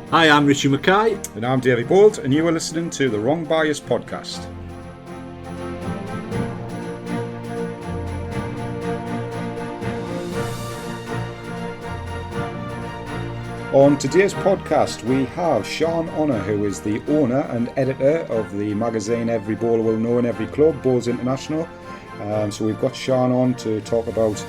Hi, I'm Richie Mackay. And I'm Davey Bolt, and you are listening to the Wrong Bias Podcast. On today's podcast, we have Sian Honnor, who is the owner and editor of the magazine Every Bowler Will Know in Every Club, Bowls International. So we've got Sian on to talk about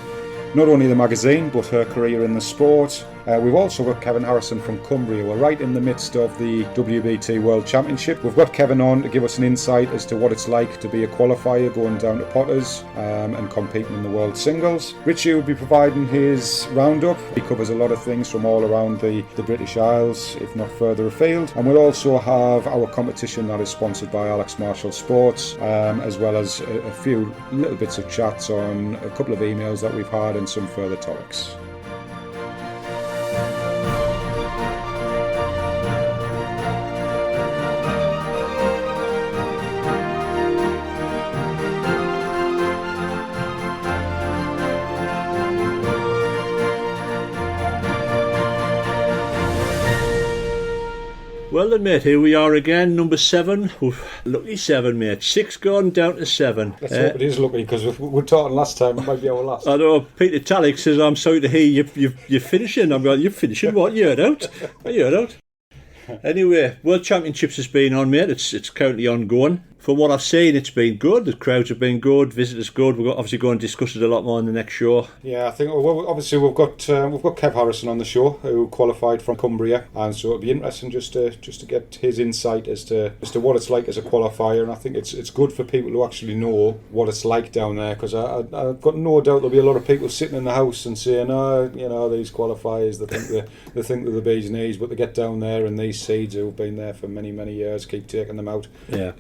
not only the magazine, but her career in the sport. We've also got Kevin Harrison from Cumbria. We're right in the midst of the WBT World Championship. We've got Kevin on to give us an insight as to what it's like to be a qualifier going down to Potters and competing in the World Singles. Richie will be providing his roundup. He covers a lot of things from all around the British Isles, if not further afield. And we'll also have our competition that is sponsored by Alex Marshall Sports, as well as a few little bits of chats on a couple of emails that we've had and some further topics. Well then, mate, here we are again, number 7. Lucky 7, mate. 6 gone, down to 7. Let's hope it is lucky, because we were talking last time, it might be our last. I know, Peter Tallick says, I'm sorry to hear you're finishing. I'm going, you're finishing what? You're out? You're out. Anyway, World Championships has been on, mate. It's currently ongoing. From what I've seen, it's been good. The crowds have been good. Visitors good. We're obviously going to discuss it a lot more in the next show. Yeah, I think. Well, obviously we've got Kev Harrison on the show, who qualified from Cumbria, and so it'll be interesting just to get his insight as to what it's like as a qualifier. And I think it's good for people to actually know what it's like down there, because I've got no doubt there'll be a lot of people sitting in the house and saying, these qualifiers, they think they're the bee's knees, but they get down there and these seeds who've been there for many years keep taking them out. Yeah.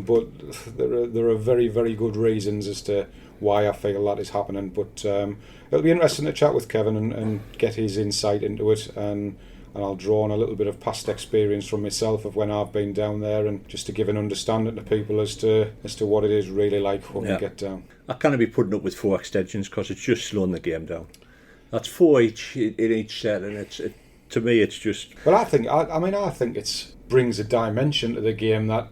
But there are very, very good reasons as to why I feel that is happening. But it'll be interesting to chat with Kevin and get his insight into it, and I'll draw on a little bit of past experience from myself of when I've been down there, and just to give an understanding to people as to what it is really like when we get down. I can't be putting up with 4 extensions because it's just slowing the game down. That's 4 each in each set, and to me it's just. Well, I think it's brings a dimension to the game that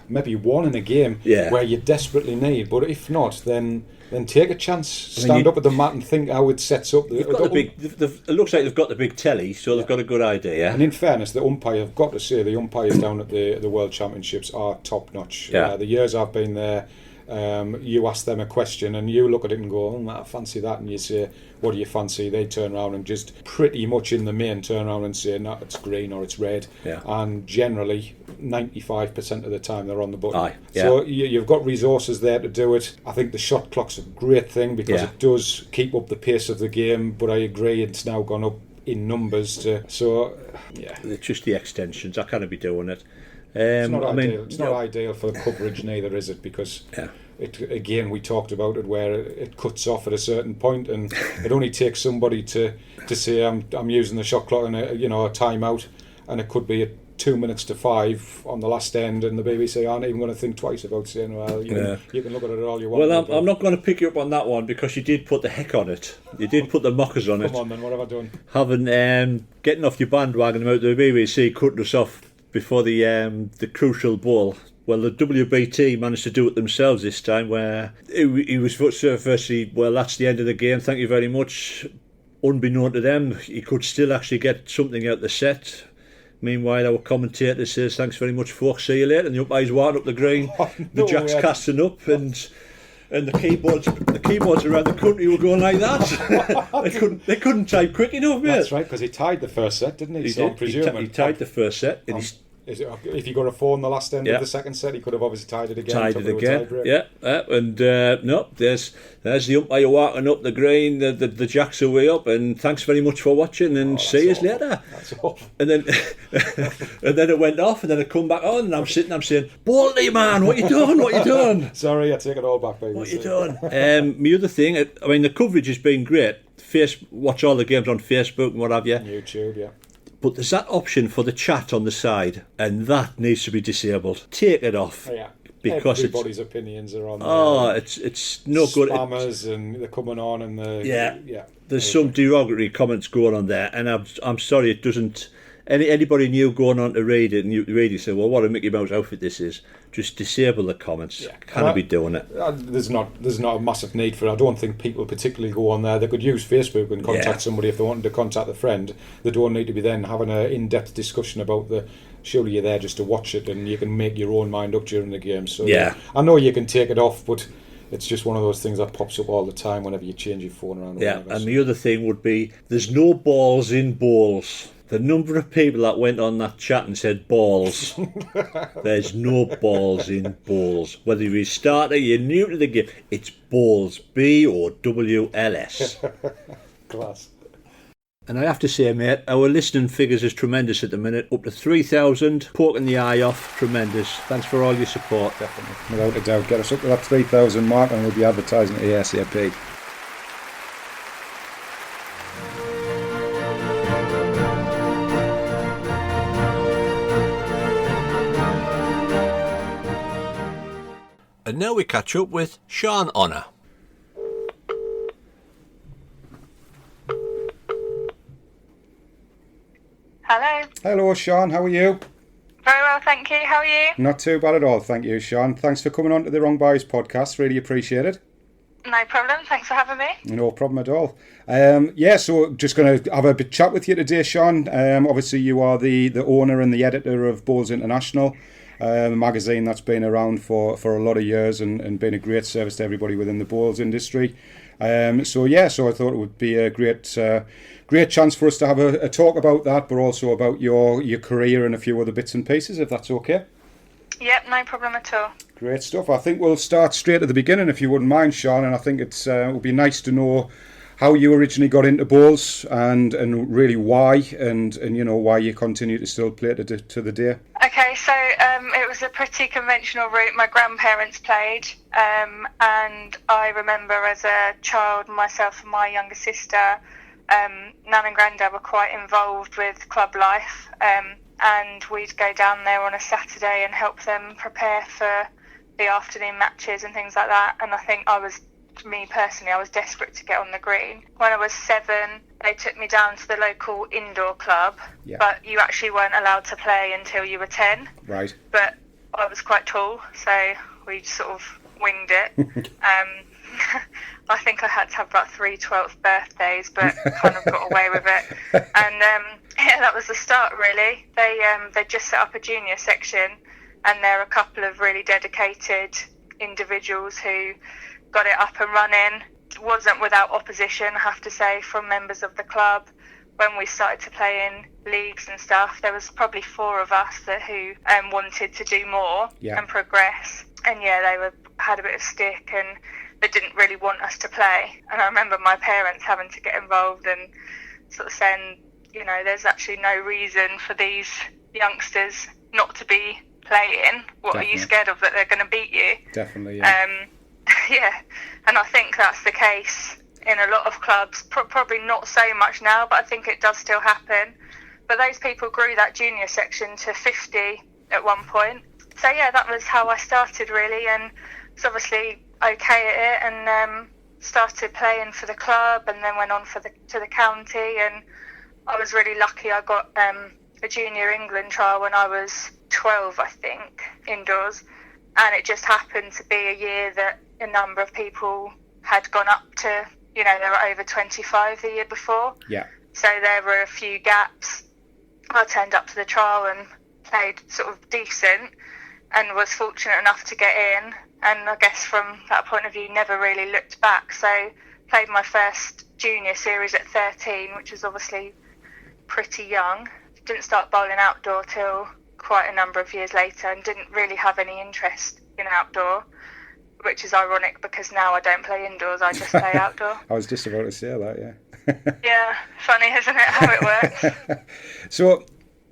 maybe one in a game where you desperately need, but if not, then take a chance, stand up at the mat and think how it sets up. It looks like they've got the big telly, so they've got a good idea. And in fairness, the umpire, I've got to say, the umpires down at the World Championships are top notch. Yeah. The years I've been there, you ask them a question and you look at it and go, I fancy that, and you say, what do you fancy? They turn around and just pretty much in the main turn around and say, no, it's green or it's red. Yeah. And generally 95% of the time they're on the button. Aye, yeah. So you've got resources there to do it. I think the shot clock's a great thing because it does keep up the pace of the game, but I agree it's now gone up in numbers it's just the extensions. I can't be doing it. It's not ideal for the coverage neither, is it? Because we talked about it where it cuts off at a certain point, and it only takes somebody to say I'm using the shot clock and a timeout, and it could be at 2 minutes to 5 on the last end, and the BBC aren't even going to think twice about saying, you can look at it all you want. Well, I'm not going to pick you up on that one because you did put the heck on it. You did put the mockers on it. Come on then, what have I done? Getting off your bandwagon about the BBC cutting us off before the crucial ball. Well, the WBT managed to do it themselves this time, where he was firstly, well, that's the end of the game, thank you very much. Unbeknown to them, he could still actually get something out the set. Meanwhile, our commentator says, thanks very much, folks, see you later. And the umpire's walking up the green, the jacks casting up, and the keyboards around the country were going like that. they couldn't type quick enough, mate. That's right, because he tied the first set, didn't he? He tied the first set. If he got a 4 in the last end of the second set, he could have obviously tied it again. There's the umpire walking up the green. The jacks are way up, and thanks very much for watching, and see you later. That's awful. And then it went off, and then it come back on, and I'm saying, Baldy man, what you doing? Sorry, I take it all back, baby. What you doing? My other thing, the coverage has been great. Watch all the games on Facebook and what have you. YouTube, yeah. But there's that option for the chat on the side, and that needs to be disabled. Take it off. Oh, yeah. Because everybody's opinions are on there. Oh, it's no good. Spammers and they're coming on and There's some derogatory comments going on there, and I'm sorry, it doesn't anybody new going on to read it and you read it, say, well, what a Mickey Mouse outfit this is. Just disable the comments. Yeah. Can't be doing it. There's not a massive need for it. I don't think people particularly go on there. They could use Facebook and contact somebody if they wanted to contact a friend. They don't need to be then having an in-depth discussion about the. Surely you're there just to watch it, and you can make your own mind up during the game. So I know you can take it off, but it's just one of those things that pops up all the time whenever you change your phone around. Yeah, and the other thing would be there's no balls in bowls. The number of people that went on that chat and said balls, there's no balls in bowls. Whether you're a starter, you're new to the game, it's balls, BOWLS. Class. And I have to say, mate, our listening figures is tremendous at the minute. Up to 3,000, poking the eye off, tremendous. Thanks for all your support. Definitely, without a doubt. Get us up to that 3,000 mark and we'll be advertising at ASAP. And now we catch up with Sian Honnor. Hello. Hello, Sian. How are you? Very well, thank you. How are you? Not too bad at all, thank you, Sian. Thanks for coming on to the Wrong Boys podcast. Really appreciate it. No problem. Thanks for having me. No problem at all. So just going to have a bit chat with you today, Sian. Obviously, you are the owner and the editor of Bowls International, a magazine that's been around for a lot of years and been a great service to everybody within the bowls industry. So I thought it would be a great chance for us to have a talk about that, but also about your career and a few other bits and pieces, if that's okay. Yep, no problem at all. Great stuff. I think we'll start straight at the beginning, if you wouldn't mind, Sian, and I think it would be nice to know how you originally got into bowls and really why, and you know why you continue to still play to the day. Okay, so it was a pretty conventional route. My grandparents played, and I remember as a child, myself and my younger sister, Nan and Grandad were quite involved with club life, and we'd go down there on a Saturday and help them prepare for the afternoon matches and things like that. And I think I was desperate to get on the green. When I was 7, they took me down to the local indoor club, but you actually weren't allowed to play until you were 10. Right. But I was quite tall, so we sort of winged it. I think I had to have about 3 12th birthdays, but kind of got away with it. And that was the start, really. They just set up a junior section, and there are a couple of really dedicated individuals who got it up and running. It wasn't without opposition, I have to say, from members of the club. When we started to play in leagues and stuff, there was probably 4 of us who wanted to do more and progress. And they had a bit of stick, and they didn't really want us to play. And I remember my parents having to get involved and sort of saying, you know, there's actually no reason for these youngsters not to be playing. What Definitely. Are you scared of, that they're going to beat you? Definitely, yeah. And I think that's the case in a lot of clubs. Probably not so much now, but I think it does still happen. But those people grew that junior section to 50 at one point. So that was how I started, really, and was obviously okay at it, and started playing for the club, and then went on to the county. And I was really lucky. I got a junior England trial when I was 12, I think, indoors, and it just happened to be a year that a number of people had gone up to, you know, they were over 25 the year before. Yeah. So there were a few gaps. I turned up to the trial and played sort of decent, and was fortunate enough to get in. And I guess from that point of view, never really looked back. So played my first junior series at 13, which is obviously pretty young. Didn't start bowling outdoor till quite a number of years later, and didn't really have any interest in outdoor, which is ironic because now I don't play indoors, I just play outdoor. I was just about to say that, yeah. Yeah, funny, isn't it, how it works? So,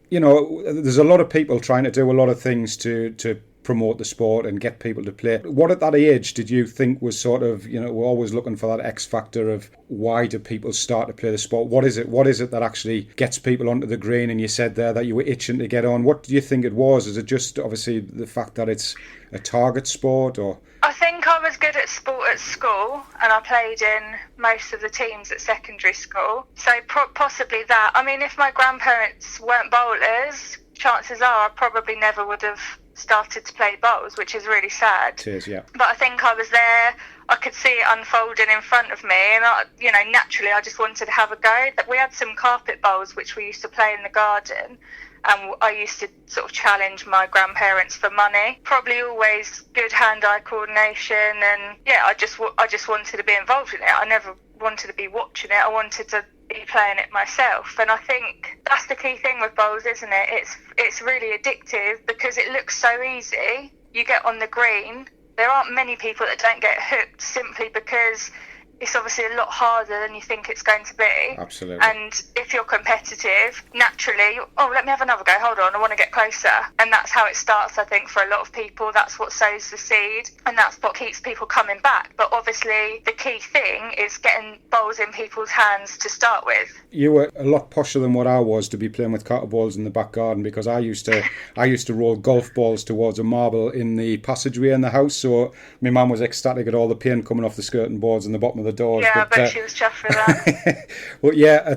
you know, there's a lot of people trying to do a lot of things to promote the sport and get people to play. What at that age did you think was sort of, you know, we're always looking for that X factor of why do people start to play the sport? What is it that actually gets people onto the green? And you said there that you were itching to get on. What do you think it was? Is it just obviously the fact that it's a target sport, or? I think I was good at sport at school, and I played in most of the teams at secondary school. So possibly that. I mean, if my grandparents weren't bowlers, chances are I probably never would have started to play bowls, which is really sad. It is, yeah. But I think I was there. I could see it unfolding in front of me, and naturally I just wanted to have a go. We had some carpet bowls which we used to play in the garden, and I used to sort of challenge my grandparents for money. Probably always good hand-eye coordination, and yeah, I just wanted to be involved in it. I never wanted to be watching it. I wanted to be playing it myself, and I think that's the key thing with bowls, isn't it? It's really addictive because it looks so easy. You get on the green. There aren't many people that don't get hooked simply because it's obviously a lot harder than you think it's going to be. Absolutely. And if you're competitive, naturally, let me have another go, hold on, I want to get closer. And that's how it starts, I think, for a lot of people. That's what sows the seed, and that's what keeps people coming back. But obviously, the key thing is getting bowls in people's hands to start with. You were a lot posher than what I was to be playing with carter balls in the back garden, because I used to roll golf balls towards a marble in the passageway in the house. So my mum was ecstatic at all the paint coming off the skirting boards and the bottom of the doors. Yeah, I bet she was chuffed for that. Well, yeah,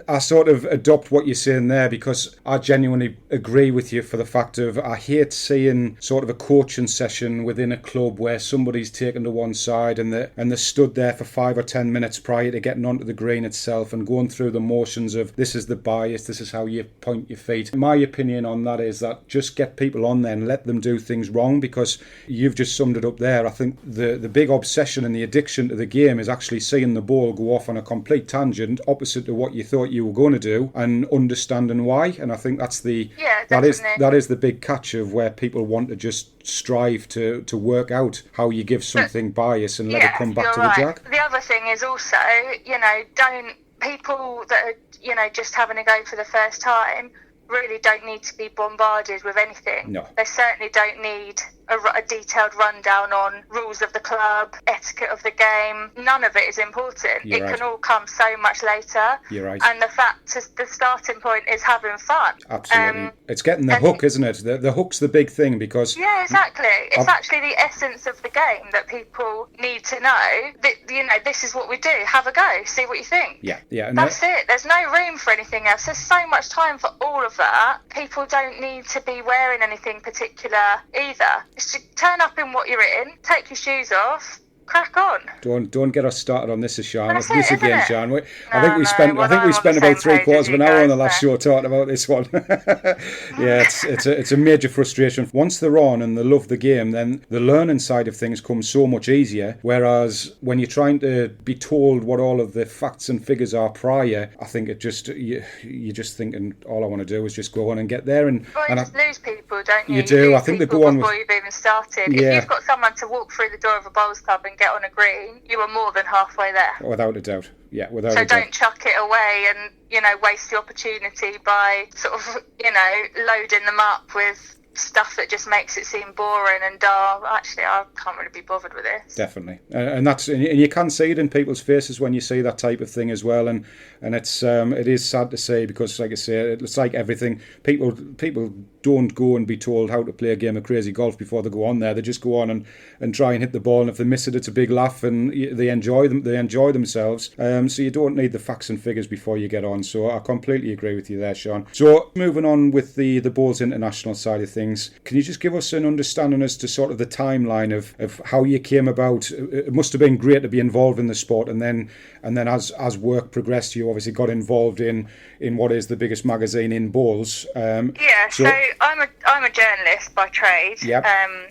I sort of adopt what you're saying there, because I genuinely agree with you for the fact of I hate seeing sort of a coaching session within a club where somebody's taken to one side and they stood there for 5 or 10 minutes prior to getting onto the green itself and going through the motions of this is the bias, this is how you point your feet. My opinion on that is that just get people on there and let them do things wrong, because you've just summed it up there. I think the big obsession and the addiction to the game is actually seeing the ball go off on a complete tangent opposite to what you thought you were going to do and understanding why. And I think that's that is the big catch of where people want to just strive to work out how you give something bias and let it come back to the jack. The other thing is also, people that are, just having a go for the first time really don't need to be bombarded with anything. No. They certainly don't need a detailed rundown on rules of the club, etiquette of the game. None of it is important. You're it right. can all come so much later. You're right. And the starting point is having fun. Absolutely. It's getting the hook, isn't it? The hook's the big thing, because... Yeah, exactly. It's actually the essence of the game that people need to know. That, this is what we do. Have a go. See what you think. Yeah. That's it. There's no room for anything else. There's so much time for all of that. People don't need to be wearing anything particular either. Just turn up in what you're in, take your shoes off, crack on. Don't get us started on this, Sian. That's it, isn't it? Sian. No, I think we spent about 3/4 of an hour on the last show talking about this one. Yeah, it's a major frustration. Once they're on and they love the game, then the learning side of things comes so much easier. Whereas when you're trying to be told what all of the facts and figures are prior, I think you're just thinking all I want to do is just go on and get there. You just lose people, don't you? You do. Lose I think they people go on before you've even started. Yeah. If you've got someone to walk through the door of a bowls club and get on a green, you are more than halfway there. Without a doubt. Yeah, without a So doubt. don't chuck it away and, waste the opportunity by sort of, loading them up with stuff that just makes it seem boring and dull. Actually, I can't really be bothered with this. Definitely, and you can see it in people's faces when you see that type of thing as well, and it is sad to say, because, like I say, it's like everything. People don't go and be told how to play a game of crazy golf before they go on there. They just go on and try and hit the ball, and if they miss it, it's a big laugh, and they enjoy themselves. So you don't need the facts and figures before you get on. So I completely agree with you there, Sian. So moving on with the Bowls International side of things, can you just give us an understanding as to sort of the timeline of how you came about? It must have been great to be involved in the sport, and then as work progressed, you obviously got involved in what is the biggest magazine in bowls. So I'm a journalist by trade. Yep.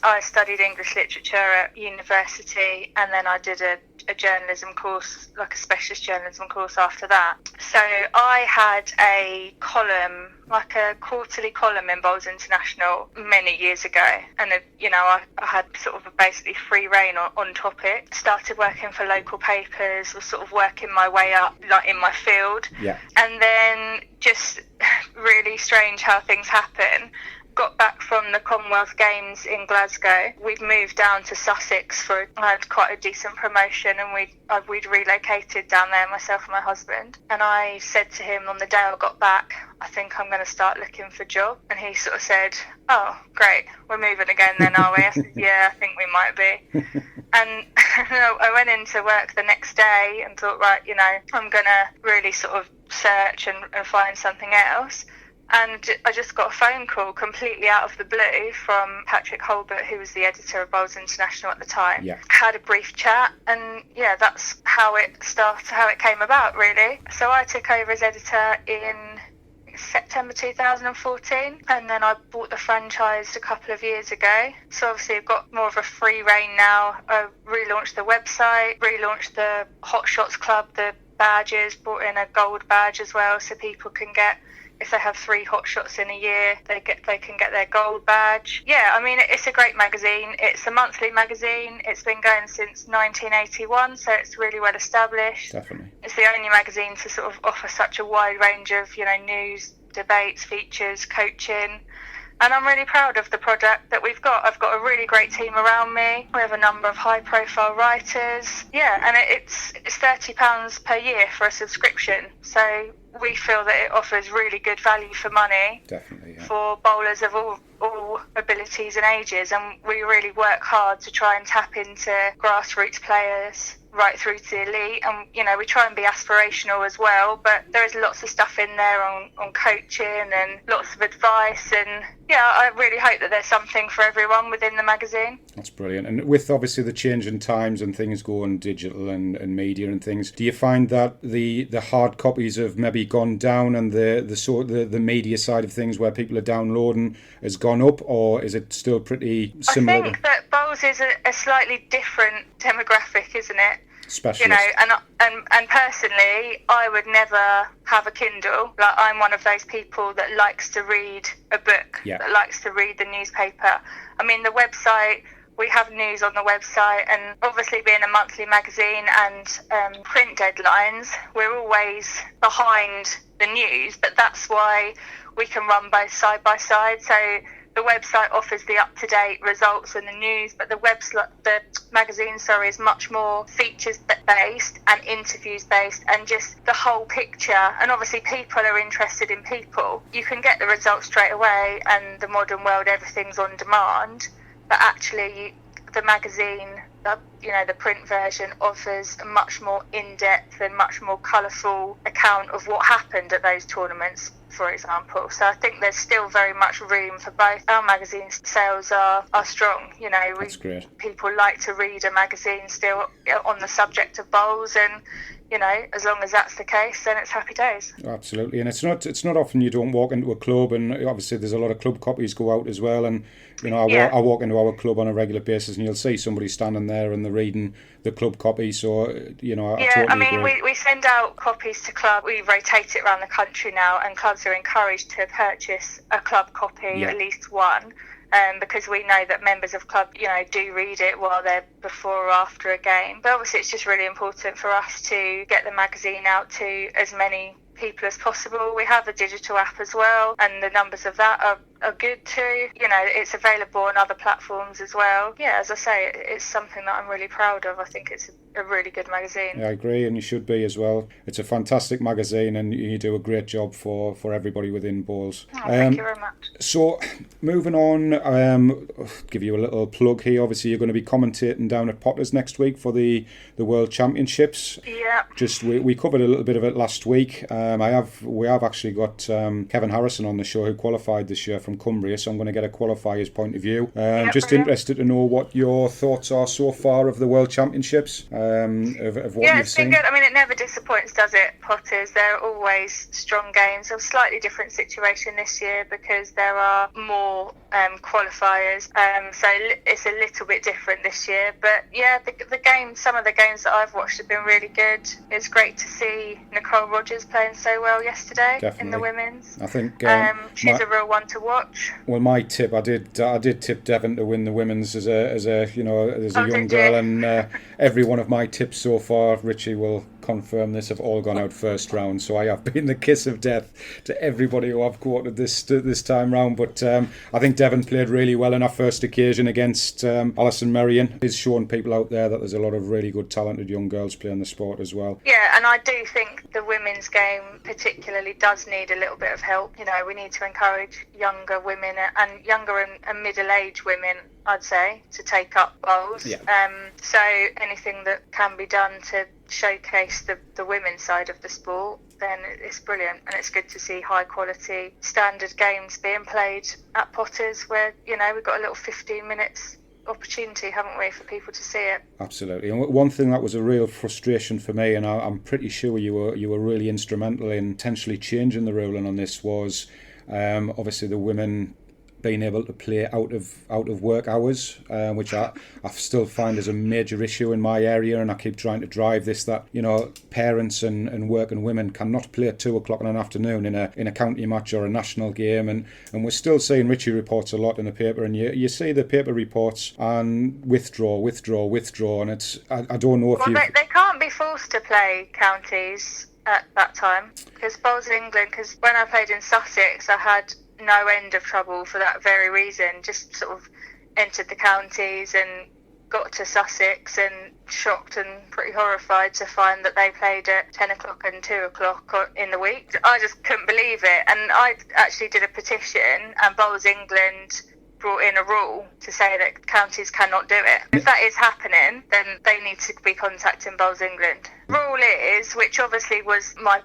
I studied English literature at university, and then I did a journalism course, like a specialist journalism course after that. So I had a column, like a quarterly column in Bowls International many years ago, and I had sort of basically free reign on topic. Started working for local papers, was sort of working my way up, like in my field. Yeah. And then just really strange how things happen. got back from the Commonwealth Games in Glasgow, we'd moved down to Sussex I had quite a decent promotion, and we'd relocated down there, myself and my husband. And I said to him on the day I got back, I think I'm going to start looking for a job. And he sort of said, oh, great, we're moving again then, are we? I said, yeah, I think we might be. And I went into work the next day and thought, right, I'm going to really sort of search and find something else. And I just got a phone call completely out of the blue from Patrick Holbert, who was the editor of Bowls International at the time. Yeah. Had a brief chat, and yeah, that's how it started, how it came about, really. So I took over as editor in September 2014, and then I bought the franchise a couple of years ago. So obviously I've got more of a free reign now. I relaunched the website, relaunched the Hot Shots Club, the badges, brought in a gold badge as well, so people can get, if they have 3 hot shots in a year, they can get their gold badge. Yeah, I mean, it's a great magazine. It's a monthly magazine. It's been going since 1981, so it's really well established. Definitely. It's the only magazine to sort of offer such a wide range of, news, debates, features, coaching. And I'm really proud of the product that we've got. I've got a really great team around me. We have a number of high-profile writers. Yeah, and it's £30 per year for a subscription. So we feel that it offers really good value for money. Definitely, yeah. For bowlers of all abilities and ages. And we really work hard to try and tap into grassroots players right through to the elite, and we try and be aspirational as well, but there is lots of stuff in there on coaching and lots of advice, and yeah, I really hope that there's something for everyone within the magazine. That's brilliant. And with obviously the change in times and things going digital and media and things, do you find that the hard copies have maybe gone down, and the media side of things where people are downloading has gone up, or is it still pretty similar? I think that bowls is a slightly different demographic, isn't it? Specialist. And personally, I would never have a Kindle. Like, I'm one of those people that likes to read a book, that likes to read the newspaper. I mean, the website, we have news on the website, and obviously being a monthly magazine and print deadlines, we're always behind the news, but that's why we can run both side by side. So the website offers the up-to-date results and the news, but the magazine is much more features-based and interviews-based, and just the whole picture. And obviously people are interested in people. You can get the results straight away, and the modern world, everything's on demand, but actually the magazine, the print version, offers a much more in-depth and much more colourful account of what happened at those tournaments, for example. So I think there's still very much room for both. Our magazine sales are strong. That's great. People like to read a magazine still on the subject of bowls, and as long as that's the case, then it's happy days. Absolutely. And it's not often you don't walk into a club, and obviously there's a lot of club copies go out as well, and I walk into our club on a regular basis, and you'll see somebody standing there and they're reading the club copy. So I mean, we send out copies to club. We rotate it around the country now, and clubs are encouraged to purchase a club copy, at least one. Because we know that members of club, do read it while they're before or after a game. But obviously it's just really important for us to get the magazine out to as many people as possible. We have a digital app as well, and the numbers of that are good too. It's available on other platforms as well. Yeah, as I say, it's something that I'm really proud of. I think it's a really good magazine. Yeah, I agree, and you should be as well. It's a fantastic magazine, and you do a great job for everybody within bowls. Thank you very much. So, moving on, give you a little plug here. Obviously, you're going to be commentating down at Potters next week for the World Championships. Yeah. We covered a little bit of it last week. We have actually got Kevin Harrison on the show, who qualified this year from Cumbria, so I'm going to get a qualifier's point of view. Interested to know what your thoughts are so far of the World Championships, of what you've seen. Been good. I mean, it never disappoints, does it, Potters? There are always strong games. A slightly different situation this year because there are more qualifiers, so it's a little bit different this year. But yeah, some of the games that I've watched have been really good. It's great to see Nicole Rogers playing so well yesterday. Definitely. In the women's. I think she's a real one to watch. Well, my tip, I did tip Devon to win the women's as a young girl, and every one of my tips so far, Richie will confirm this, have all gone out first round. So I have been the kiss of death to everybody who I've quoted this time round. But I think Devon played really well on our first occasion against Alison Merrion. He's shown people out there that there's a lot of really good, talented young girls playing the sport as well. Yeah, and I do think the women's game particularly does need a little bit of help. You know, we need to encourage younger women and younger and middle-aged women, I'd say, to take up bowls. Yeah. So anything that can be done to showcase the women's side of the sport, then it's brilliant. And it's good to see high quality standard games being played at Potters, where, you know, we've got a little 15 minutes opportunity, haven't we, for people to see it. Absolutely. And one thing that was a real frustration for me, and I'm pretty sure you were really instrumental in potentially changing the ruling on this, was obviously the women being able to play out of work hours, which I still find is a major issue in my area, and I keep trying to drive this, that, you know, parents and working women cannot play at 2 o'clock in an afternoon in a county match or a national game, and we're still seeing Richie reports a lot in the paper, and you see the paper reports and withdraw, and it's I don't know if they can't be forced to play counties at that time, because Bowls England, because when I played in Sussex I had no end of trouble for that very reason. Just sort of entered the counties and got to Sussex and shocked and pretty horrified to find that they played at 10 o'clock and 2 o'clock in the week. I just couldn't believe it, and I actually did a petition, and Bowls England brought in a rule to say that counties cannot do it. If that is happening, then they need to be contacting Bowls England. Rule is, which obviously was my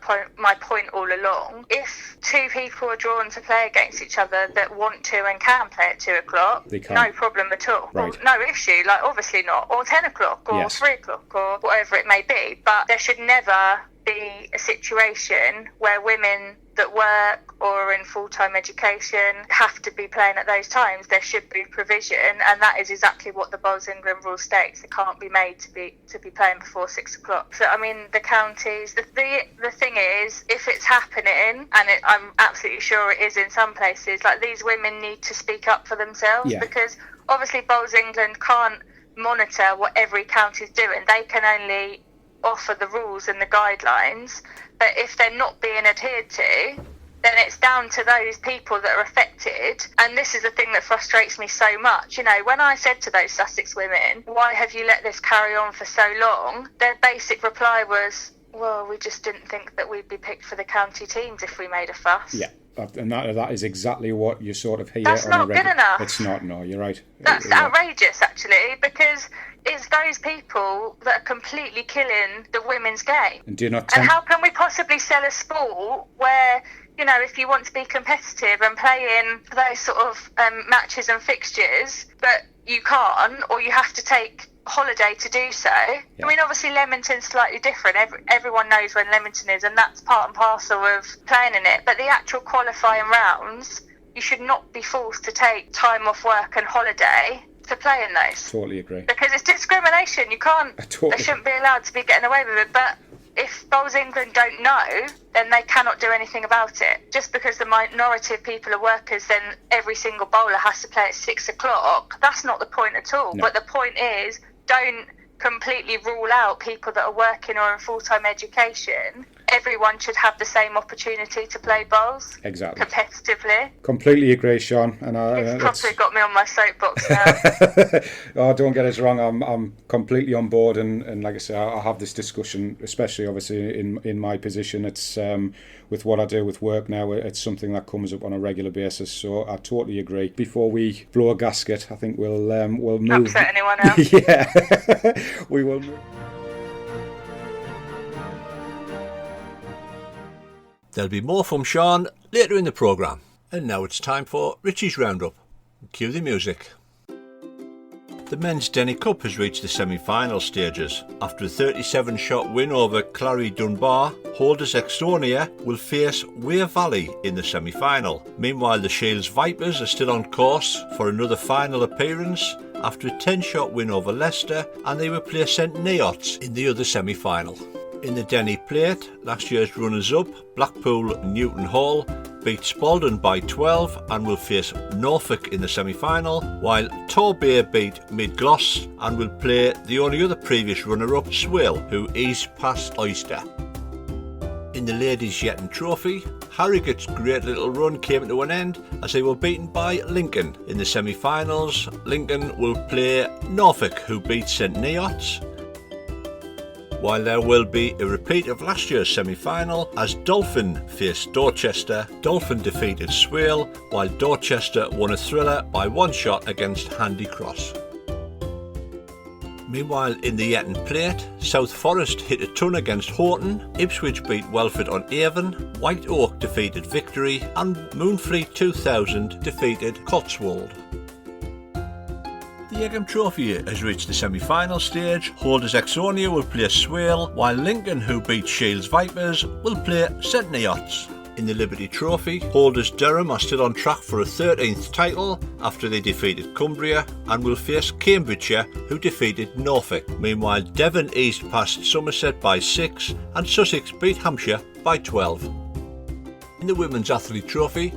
point all along, if 2 people are drawn to play against each other that want to and can play at 2 o'clock, no problem at all. Right. Well, no issue, like obviously not. Or 10 o'clock or 3 o'clock or whatever it may be. But there should never be a situation where women that work or are in full-time education have to be playing at those times. There should be provision, and that is exactly what the Bowls England rule states. It can't be made to be playing before 6 o'clock. So I mean, the counties, the thing is, if it's happening, and I'm absolutely sure it is in some places, like, these women need to speak up for themselves, because obviously Bowls England can't monitor what every county's doing. They can only offer the rules and the guidelines, but if they're not being adhered to, then it's down to those people that are affected. And this is the thing that frustrates me so much. You know, when I said to those Sussex women, why have you let this carry on for so long, their basic reply was, well, we just didn't think that we'd be picked for the county teams if we made a fuss. Yeah. And that is exactly what you sort of hear. That's not good enough. It's not, no, you're right. That's outrageous, actually, because it's those people that are completely killing the women's game. And do not. And how can we possibly sell a sport where, you know, if you want to be competitive and play in those sort of matches and fixtures, but you can't, or you have to take holiday to do so. I mean, obviously Leamington's slightly different. Everyone knows when Leamington is, and that's part and parcel of playing in it. But the actual qualifying rounds, you should not be forced to take time off work and holiday to play in those. Totally agree. Because it's discrimination. You can't. They shouldn't be allowed to be getting away with it. But if Bowls England don't know, then they cannot do anything about it. Just because the minority of people are workers, then every single bowler has to play at 6 o'clock. That's not the point at all. No. But the point is, don't completely rule out people that are working or in full-time education. Everyone should have the same opportunity to play bowls. Exactly. Competitively. Completely agree, Sian. And You've probably got me on my soapbox now. Oh, don't get us wrong. I'm completely on board, and like I say, I have this discussion, especially obviously in my position. It's with what I do with work now, it's something that comes up on a regular basis. So I totally agree. Before we blow a gasket, I think we'll move. Upset anyone else? Yeah, we will move. There'll be more from Sian later in the programme. And now it's time for Richie's Roundup. Cue the music. The Men's Denny Cup has reached the semi-final stages. After a 37-shot win over Clary Dunbar, holders Extonia will face Weir Valley in the semi-final. Meanwhile, the Shields Vipers are still on course for another final appearance after a 10-shot win over Leicester, and they will play St Neots in the other semi-final. In the Denny Plate, last year's runners-up, Blackpool and Newton Hall, beat Spalding by 12 and will face Norfolk in the semi-final, while Torbay beat Midgloss and will play the only other previous runner-up, Swale, who eased past Oyster. In the Ladies Yetton Trophy, Harrogate's great little run came to an end as they were beaten by Lincoln. In the semi-finals, Lincoln will play Norfolk, who beat St Neots, while there will be a repeat of last year's semi-final as Dolphin faced Dorchester. Dolphin defeated Swale, while Dorchester won a thriller by 1 shot against Handy Cross. Meanwhile, in the Yetton Plate, South Forest hit a ton against Houghton, Ipswich beat Welford on Avon, White Oak defeated Victory, and Moonfleet 2000 defeated Cotswold. The Egham Trophy has reached the semi-final stage. Holders Exonia will play Swale, while Lincoln, who beat Shields Vipers, will play St Neots. In the Liberty Trophy, holders Durham are still on track for a 13th title after they defeated Cumbria and will face Cambridgeshire, who defeated Norfolk. Meanwhile, Devon eased past Somerset by 6 and Sussex beat Hampshire by 12. In the Women's Athlete Trophy,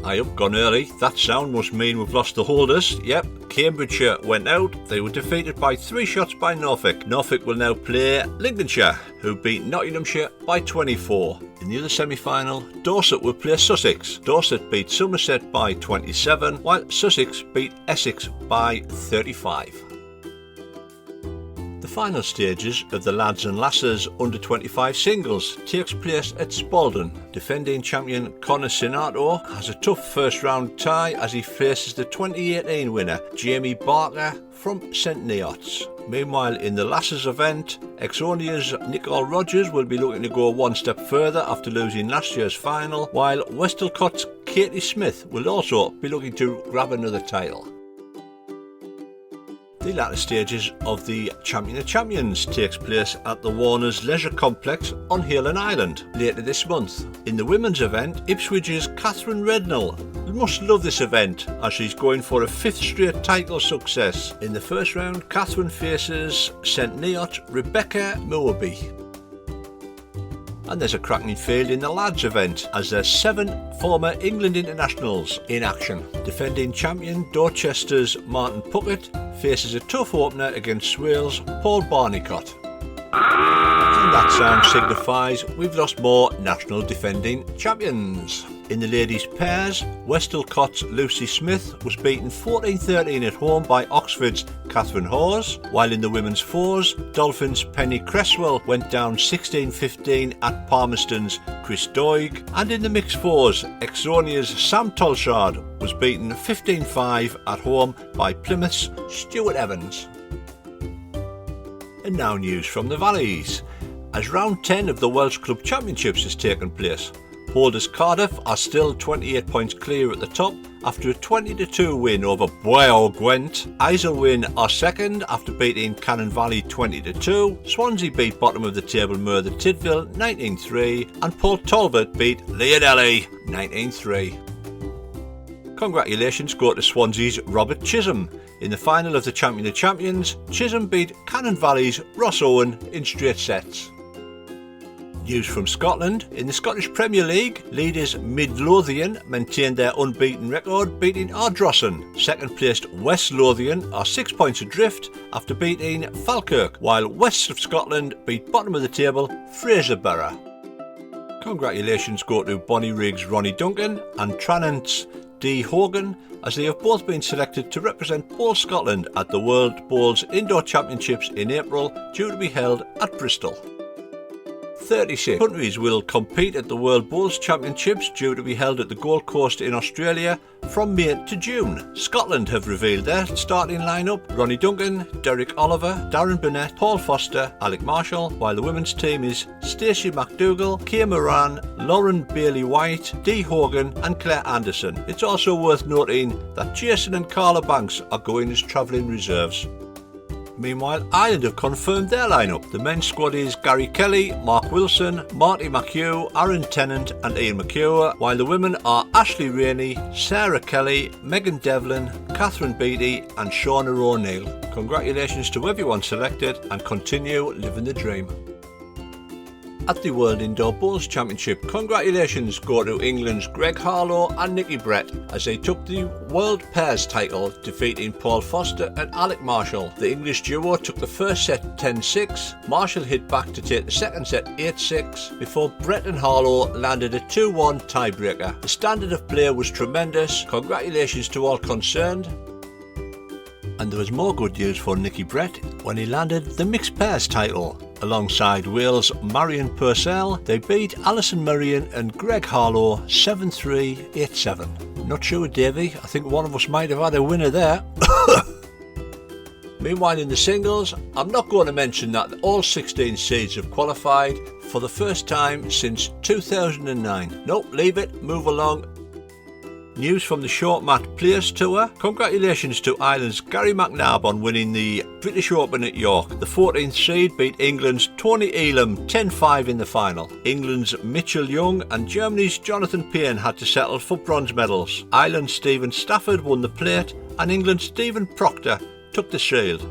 I up gone early. That sound must mean we've lost the holders. Yep, Cambridgeshire went out. They were defeated by 3 shots by Norfolk. Norfolk will now play Lincolnshire, who beat Nottinghamshire by 24. In the other semi-final, Dorset will play Sussex. Dorset beat Somerset by 27, while Sussex beat Essex by 35. The final stages of the lads and lasses under 25 singles takes place at Spalding. Defending champion Conor Sinato has a tough first round tie as he faces the 2018 winner Jamie Barker from St Neots. Meanwhile, in the lasses event, Exonia's Nicole Rogers will be looking to go one step further after losing last year's final, while Westallcott's Katie Smith will also be looking to grab another title. The latter stages of the Champion of Champions takes place at the Warners Leisure Complex on Halen Island later this month. In the women's event, Ipswich's Catherine Rednall must love this event as she's going for a 5th straight title success. In the first round, Catherine faces St Neots' Rebecca Mowerby. And there's a cracking field in the lads event as there's 7 former England internationals in action. Defending champion Dorchester's Martin Puckett faces a tough opener against Swale's Paul Barnicott. And that sound signifies we've lost more national defending champions. In the ladies' pairs, Westallcott's Lucy Smith was beaten 14-13 at home by Oxford's Catherine Hawes, while in the women's fours, Dolphins' Penny Cresswell went down 16-15 at Palmerston's Chris Doig, and in the mixed fours, Exonia's Sam Tolshard was beaten 15-5 at home by Plymouth's Stuart Evans. And now news from the Valleys. As round 10 of the Welsh Club Championships has taken place, holders Cardiff are still 28 points clear at the top after a 20-2 win over Boyle Gwent. Isleworth are second after beating Cannon Valley 20-2. Swansea beat bottom of the table Merthyr Tydfil 19-3 and Port Talbot beat Leonelli 19-3. Congratulations go to Swansea's Robert Chisholm. In the final of the Champion of Champions, Chisholm beat Cannon Valley's Ross Owen in straight sets. News from Scotland. In the Scottish Premier League, leaders Midlothian maintained their unbeaten record, beating Ardrossan. Second placed West Lothian are 6 points adrift after beating Falkirk, while West of Scotland beat bottom of the table Fraserburgh. Congratulations go to Bonnie Riggs' Ronnie Duncan and Tranent's Dee Hogan, as they have both been selected to represent Bowl Scotland at the World Bowls Indoor Championships in April, due to be held at Bristol. 36 countries will compete at the World Bowls Championships, due to be held at the Gold Coast in Australia from May to June. Scotland have revealed their starting lineup: Ronnie Duncan, Derek Oliver, Darren Burnett, Paul Foster, Alec Marshall, while the women's team is Stacey McDougall, Kay Moran, Lauren Bailey-White, Dee Hogan and Claire Anderson. It's also worth noting that Jason and Carla Banks are going as travelling reserves. Meanwhile, Ireland have confirmed their lineup. The men's squad is Gary Kelly, Mark Wilson, Marty McHugh, Aaron Tennant and Ian McHugh, while the women are Ashley Rainey, Sarah Kelly, Megan Devlin, Catherine Beattie and Shauna O'Neill. Congratulations to everyone selected and continue living the dream. At the World Indoor Bowls Championship, congratulations go to England's Greg Harlow and Nicky Brett as they took the World Pairs title, defeating Paul Foster and Alec Marshall. The English duo took the first set 10-6, Marshall hit back to take the second set 8-6, before Brett and Harlow landed a 2-1 tiebreaker. The standard of play was tremendous, congratulations to all concerned. And there was more good news for Nicky Brett when he landed the mixed pairs title. Alongside Wales' Marion Purcell, they beat Alison Marion and Greg Harlow 7-3, 8-7. Not sure, Davey, I think one of us might have had a winner there. Meanwhile, in the singles, I'm not going to mention that all 16 seeds have qualified for the first time since 2009. Nope, leave it, move along. News from the Short Mat Players Tour. Congratulations to Ireland's Gary McNabb on winning the British Open at York. The 14th seed beat England's Tony Elam 10-5 in the final. England's Mitchell Young and Germany's Jonathan Payne had to settle for bronze medals. Ireland's Stephen Stafford won the plate and England's Stephen Proctor took the shield.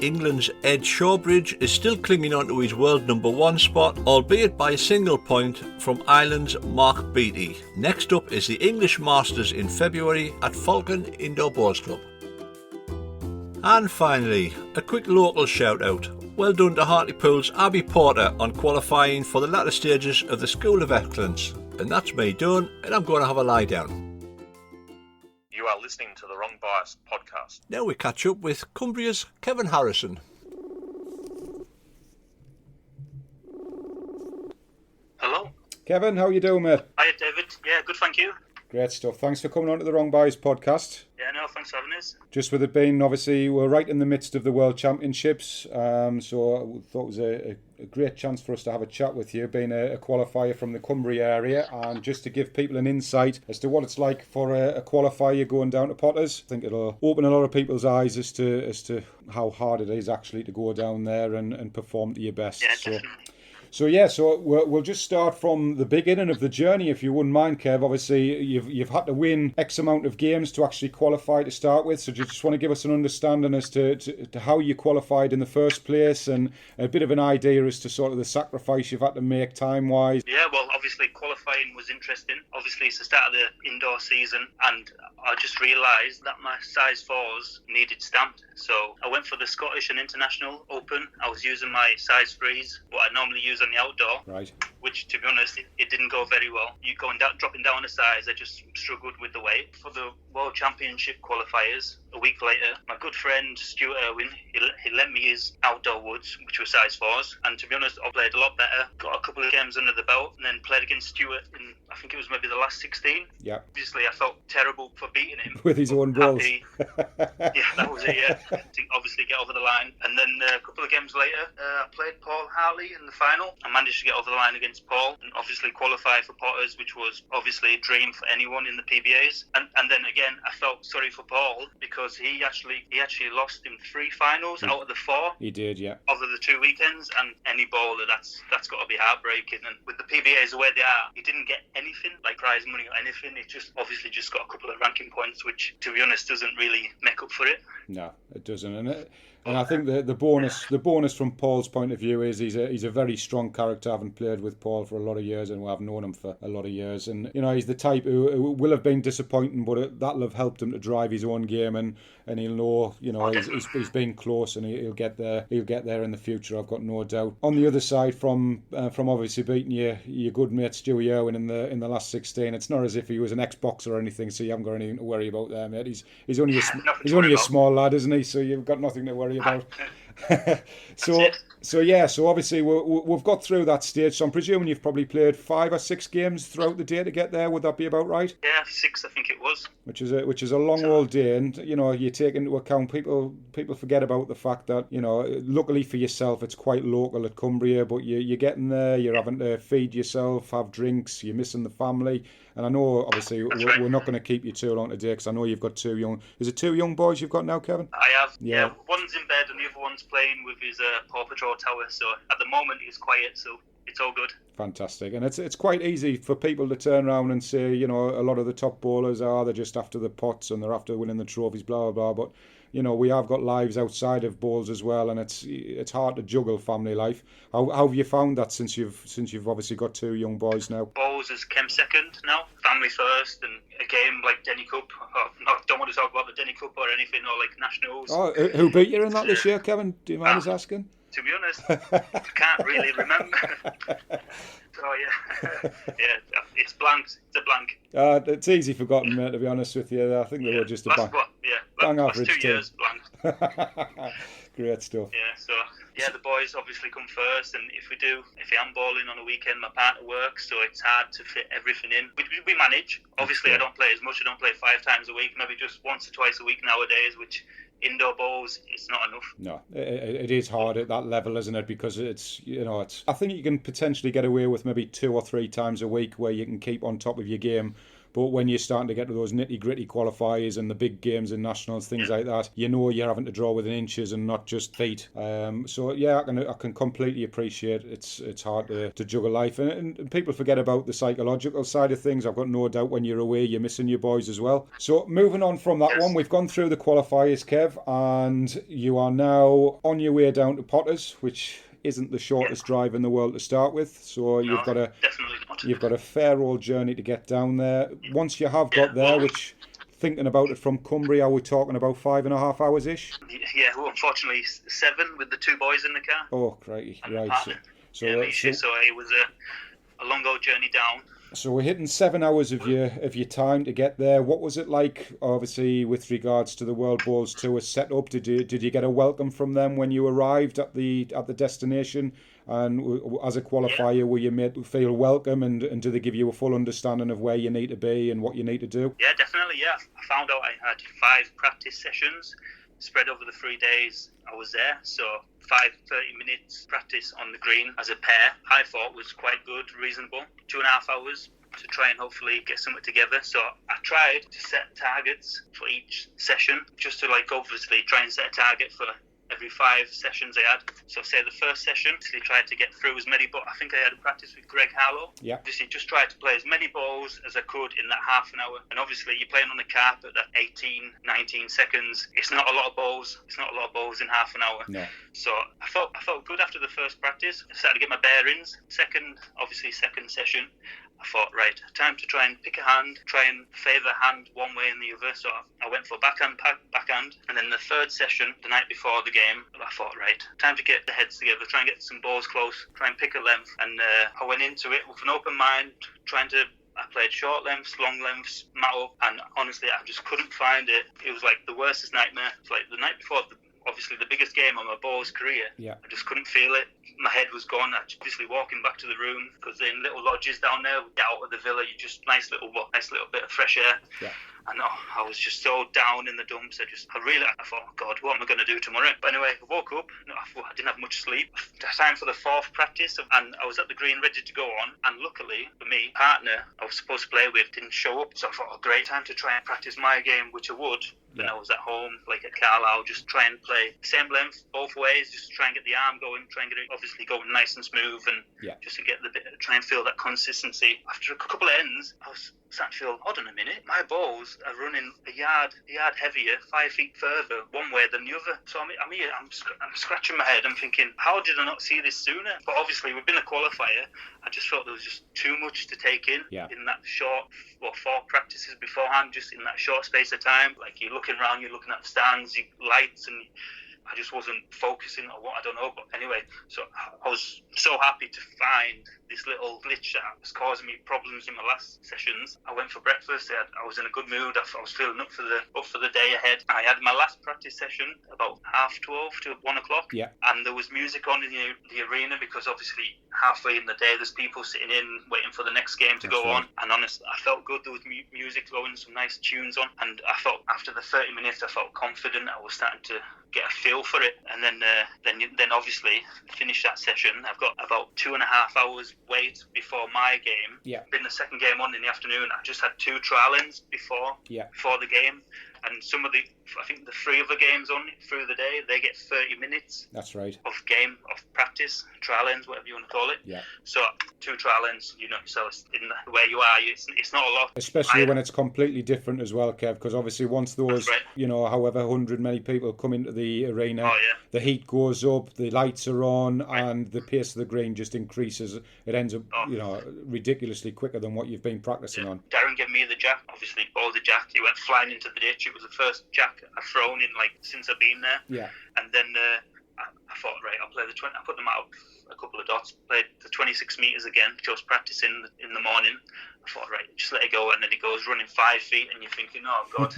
England's Ed Shawbridge is still clinging on to his world number 1 spot, albeit by a single point from Ireland's Mark Beattie. Next up is the English Masters in February at Falcon Indoor Bowls Club. And finally, a quick local shout out. Well done to Hartlepool's Abby Porter on qualifying for the latter stages of the School of Excellence. And that's me done, and I'm going to have a lie down. You are listening to the Wrong Bias podcast. Now we catch up with Cumbria's Kevin Harrison. Hello. Kevin, how you doing, mate? Hiya, David. Yeah, good, thank you. Great stuff. Thanks for coming on to the Wrong Boys podcast. Yeah, no, thanks for having us. Just with it being, obviously, we're right in the midst of the World Championships, so I thought it was a great chance for us to have a chat with you, being a qualifier from the Cumbria area, and just to give people an insight as to what it's like for a qualifier going down to Potters. I think it'll open a lot of people's eyes as to how hard it is actually to go down there and perform to your best. Yeah, definitely. So we'll just start from the beginning of the journey, if you wouldn't mind, Kev. Obviously, you've had to win X amount of games to actually qualify to start with. So do you just want to give us an understanding as to how you qualified in the first place, and a bit of an idea as to sort of the sacrifice you've had to make time-wise? Yeah, well, obviously qualifying was interesting. Obviously, it's the start of the indoor season, and I just realised that my size 4s needed stamped. So I went for the Scottish and International Open. I was using my size 3s, what I normally use on the outdoor, right? Which, to be honest, it didn't go very well. You dropping down a size, I just struggled with the weight. For the World Championship qualifiers, a week later, my good friend Stuart Irwin, he lent me his outdoor woods, which were size 4s, and to be honest, I played a lot better. Got a couple of games under the belt, and then played against Stuart in, I think it was maybe the last 16. Yeah. Obviously, I felt terrible for beating him. With his own balls. Yeah, that was it, yeah. To obviously get over the line. And then a couple of games later, I played Paul Hartley in the final. I managed to get over the line against Paul and obviously qualify for Potters, which was obviously a dream for anyone in the PBAs. And then again, I felt sorry for Paul because he actually lost in 3 finals out of the 4. He did, yeah. Over the 2 weekends, and any bowler, that's got to be heartbreaking. And with the PBAs the way they are, he didn't get anything like prize money or anything. It just obviously just got a couple of ranking points, which to be honest doesn't really make up for it. No, it doesn't. And I think the bonus from Paul's point of view is he's a very strong character, having played with Paul for a lot of years, and I've known him for a lot of years. And he's the type who will have been disappointing, but that'll have helped him to drive his own game, and he'll know he's been close, and he'll get there. He'll get there in the future. I've got no doubt. On the other side, from obviously beating your good mate Stewie Irwin in the last 16, it's not as if he was an ex-boxer or anything, so you haven't got anything to worry about there, mate. He's only a small lad, isn't he? So you've got nothing to worry about. So obviously we've got through that stage. So I'm presuming you've probably played 5 or 6 games throughout the day to get there. Would that be about right? Yeah, 6 I think it was. Which is a long old day, and you take into account people forget about the fact that luckily for yourself it's quite local at Cumbria, but you're getting there, you're having to feed yourself, have drinks, you're missing the family. And I know, obviously, we're not going to keep you too long today because I know you've got 2 young... Is it 2 young boys you've got now, Kevin? I have, yeah. One's in bed and the other one's playing with his Paw Patrol tower. So at the moment he's quiet, so it's all good. Fantastic. And it's quite easy for people to turn around and say, a lot of the top bowlers they're just after the pots and they're after winning the trophies, blah, blah, blah. But we have got lives outside of bowls as well, and it's hard to juggle family life. How have you found that since you've obviously got 2 young boys now? Bowls has came second now, family first, and a game like Denny Cup. Don't want to talk about the Denny Cup or anything, or like nationals. Oh, who beat you in that this year, Kevin? Do you mind us asking? To be honest, I can't really remember. So yeah, it's blanked. It's a blank. It's easy forgotten, mate. To be honest with you, I think they were just a bang average 2 years blanked. Great stuff. Yeah, so the boys obviously come first, and if I'm bowling on a weekend, my partner works, so it's hard to fit everything in. We manage. Obviously, I don't play as much. I don't play 5 times a week, maybe just once or twice a week nowadays, which indoor bowls, it's not enough. No, it is hard at that level, isn't it? Because it's I think you can potentially get away with maybe 2 or 3 times a week where you can keep on top of your game. But when you're starting to get to those nitty-gritty qualifiers and the big games in nationals, things like that, you're having to draw within inches and not just feet. So yeah, I can completely appreciate it's hard to juggle life. And people forget about the psychological side of things. I've got no doubt when you're away, you're missing your boys as well. So moving on from that one, we've gone through the qualifiers, Kev, and you are now on your way down to Potters, which isn't the shortest drive in the world to start with, so you've got a fair old journey to get down there. Once you have got there, which, thinking about it from Cumbria, we're talking about 5.5 hours ish. Yeah, well, unfortunately 7 with the 2 boys in the car. Oh, crikey, right. So it was a long old journey down. So we're hitting 7 hours of your time to get there. What was it like, obviously, with regards to the World Bowls Tour setup? Did you get a welcome from them when you arrived at the destination? And as a qualifier, were you made to feel welcome? And do they give you a full understanding of where you need to be and what you need to do? Yeah, definitely. Yeah, I found out I had 5 practice sessions spread over the 3 days I was there. So 5 30-minute practice on the green as a pair, I thought was quite good, reasonable. 2.5 hours to try and hopefully get something together. So I tried to set targets for each session, just to obviously try and set a target for every 5 sessions I had. So say the first session, I tried to get through as many, but I think I had a practice with Greg Harlow. Yeah. Obviously just tried to play as many balls as I could in that half an hour. And obviously you're playing on the carpet at 18, 19 seconds. It's not a lot of balls. It's not a lot of balls in half an hour. No. So I felt good after the first practice. I started to get my bearings. Second session, I thought, right, time to try and pick a hand, try and favour a hand one way and the other. So I went for backhand. And then the third session, the night before the game, I thought, right, time to get the heads together, try and get some balls close, try and pick a length. And I went into it with an open mind, I played short lengths, long lengths, mat up, and honestly, I just couldn't find it. It was like the worstest nightmare. It's like the night before obviously the biggest game of my bowls career. Yeah. I just couldn't feel it. My head was gone. Obviously walking back to the room, because they're in little lodges down there, out of the villa, you just nice little bit of fresh air. Yeah. And I was just so down in the dumps. I thought, oh God, what am I going to do tomorrow? But anyway, I woke up. I didn't have much sleep. Time for the 4th practice, and I was at the green ready to go on. And luckily for me, partner I was supposed to play with didn't show up. So I thought, great time to try and practice my game, which I would. When I was at home, at Carlisle, just try and play same length both ways, just try and get the arm going, try and get it obviously going nice and smooth, and just to get try and feel that consistency. After a couple of ends, I was starting to feel, hold on a minute, my balls are running a yard heavier, 5 feet further one way than the other. So I'm here, I'm scratching my head, I'm thinking, how did I not see this sooner? But obviously, we've been a qualifier, I just felt there was just too much to take in that short, 4 practices beforehand, just in that short space of time. You're looking around, you're looking at the stands, lights, and I just wasn't focusing on what, I don't know. But anyway, so I was so happy to find this little glitch that was causing me problems in my last sessions. I went for breakfast. I was in a good mood. I was feeling up for the day ahead. I had my last practice session about 12:30 to 1 o'clock. Yeah. And there was music on in the arena, because obviously halfway in the day there's people sitting in waiting for the next game to go on. And honestly, I felt good. There was music going, some nice tunes on, and I felt after the 30 minutes I felt confident. I was starting to get a feel for it. And then obviously finish that session. I've got about 2.5 hours wait before my game. Yeah. Been the second game on in the afternoon. I just had 2 trial ends before the game. And I think the 3 other games on through the day, they get 30 minutes. That's right. Of practice, trial ends, whatever you want to call it. Yeah. So 2 trial ends, you know, so where you are, it's not a lot. Especially when it's completely different as well, Kev, because obviously once those, right. you know, however 100 many people come into the arena, the heat goes up, the lights are on, and the pace of the green just increases. It ends up, you know, ridiculously quicker than what you've been practicing on. Darren gave me the jack, obviously, ball the jack. He went flying into the ditch. It was the first jack I've thrown in, like, since I've been there. Yeah. And then I thought, right, I'll play the 20. I put them out a couple of dots, played the 26 metres again, just practicing in the morning. I thought, right, just let it go. And then it goes running 5 feet, and you're thinking, oh, God.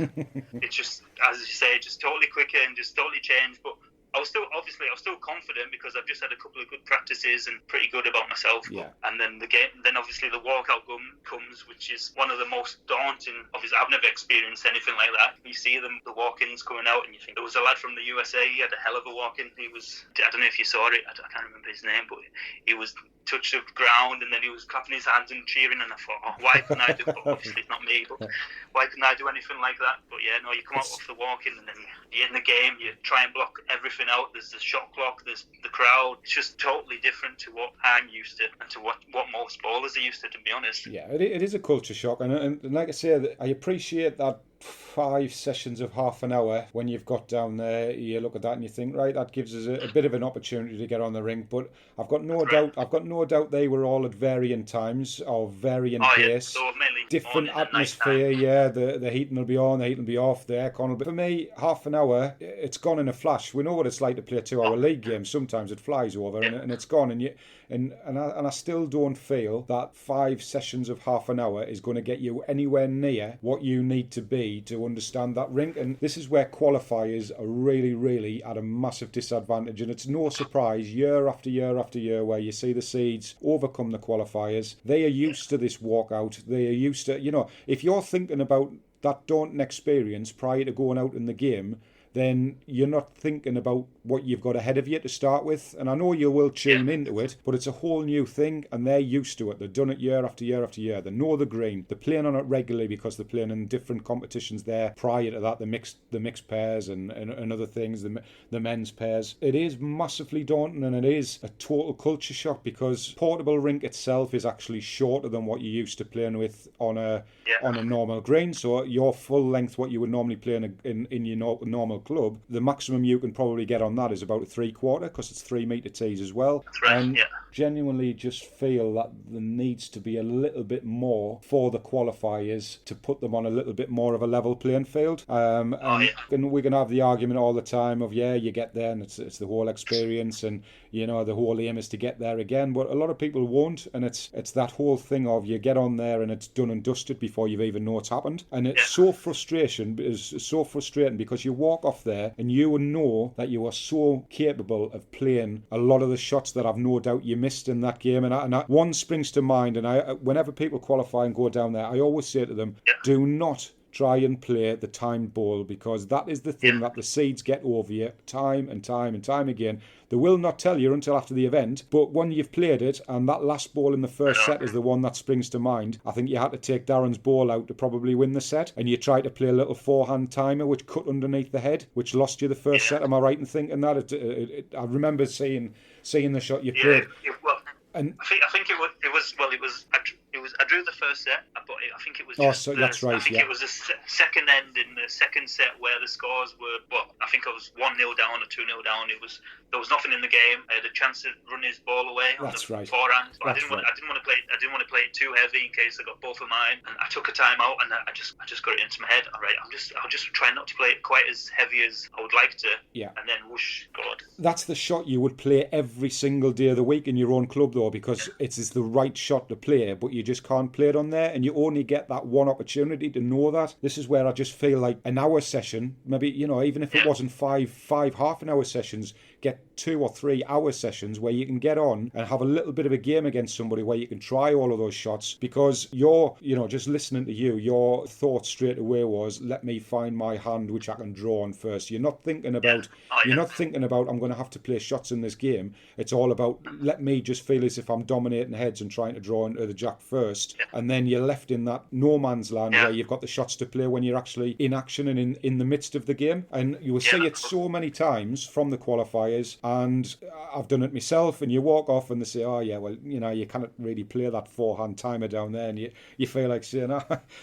It's just, as you say, just totally quicker and just totally changed. But I was still confident because I've just had a couple of good practices and pretty good about myself. Yeah. And then then obviously the walkout comes, which is one of the most daunting. Obviously, I've never experienced anything like that. You see the walk-ins coming out, and you think there was a lad from the USA. He had a hell of a walk-in. I don't know if you saw it. I can't remember his name, but he was touched the ground, and then he was clapping his hands and cheering. And I thought, oh, why couldn't I do? But obviously, it's not me. But why couldn't I do anything like that? But yeah, no, you come out off the walk-in, and then you're in the game. You try and block everything out. There's the shot clock, there's the crowd. It's just totally different to what I'm used to and to what most ballers are used to be honest. Yeah, it is a culture shock, and like I say, I appreciate that 5 sessions of half an hour when you've got down there. You look at that and you think, right, that gives us a bit of an opportunity to get on the rink. But I've got no doubt they were all at varying times of varying pace. So mainly different atmosphere. Yeah, the heating will be on, the heating will be off, the aircon will be. For me, half an hour, it's gone in a flash. We know what it's like to play a 2-hour league game. Sometimes it flies over and it's gone, and I still don't feel that 5 sessions of half an hour is going to get you anywhere near what you need to be to understand that rink. And this is where qualifiers are really, really at a massive disadvantage. And it's no surprise year after year after year where you see the seeds overcome the qualifiers. They are used to this walkout. They are used to, you know, if you're thinking about that daunting experience prior to going out in the game, then you're not thinking about what you've got ahead of you to start with. And I know you will tune into it, but it's a whole new thing, and they're used to it. They've done it year after year after year. They know the green. They're playing on it regularly because they're playing in different competitions there. Prior to that, the mixed pairs and other things, the men's pairs. It is massively daunting, and it is a total culture shock because portable rink itself is actually shorter than what you're used to playing with on a normal green. So your full length, what you would normally play in your normal club, the maximum you can probably get on that is about a 3/4 because it's 3 metre tees as well. That's right, and genuinely just feel that there needs to be a little bit more for the qualifiers to put them on a little bit more of a level playing field. And we can have the argument all the time of, you get there and it's the whole experience, and you know the whole aim is to get there again, but a lot of people won't, and it's that whole thing of you get on there and it's done and dusted before you've even know it's happened. And it's so frustrating because you walk off there and you know that you are so capable of playing a lot of the shots that I've no doubt you missed in that game. And one springs to mind, and whenever people qualify and go down there, I always say to them, do not try and play the timed ball, because that is the thing that the seeds get over you time and time and time again. They will not tell you until after the event, but when you've played it and that last ball in the first set is the one that springs to mind, I think you had to take Darren's ball out to probably win the set, and you tried to play a little forehand timer which cut underneath the head, which lost you the first set. Am I right in thinking that? I remember seeing the shot you played. And I think it was. I drew the first set, but I think it was. That's right. I think it was the second end in the second set where the scores were. Well, I think I was 1-0 down or 2-0 down. There was nothing in the game. I had a chance to run his ball away on the forehand. But I didn't want to play it too heavy in case I got both of mine. And I took a time out, and I just got it into my head. All right, I'll just try not to play it quite as heavy as I would like to. Yeah. And then whoosh, God. That's the shot you would play every single day of the week in your own club, though, because it's the right shot to play, but you just can't play it on there, and you only get that one opportunity to know that. This is where I just feel like an hour session, maybe, even if it wasn't five half an hour sessions, get 2 or 3 hour sessions where you can get on and have a little bit of a game against somebody where you can try all of those shots, because just listening to you, your thought straight away was, let me find my hand which I can draw on first. You're not thinking about I'm going to have to play shots in this game. It's all about, let me just feel as if I'm dominating heads and trying to draw into the jack first, and then you're left in that no man's land where you've got the shots to play when you're actually in action and in the midst of the game. And you will see it so many times from the qualifiers, and I've done it myself, and you walk off and they say, oh yeah, well, you cannot really play that forehand timer down there, and you feel like saying,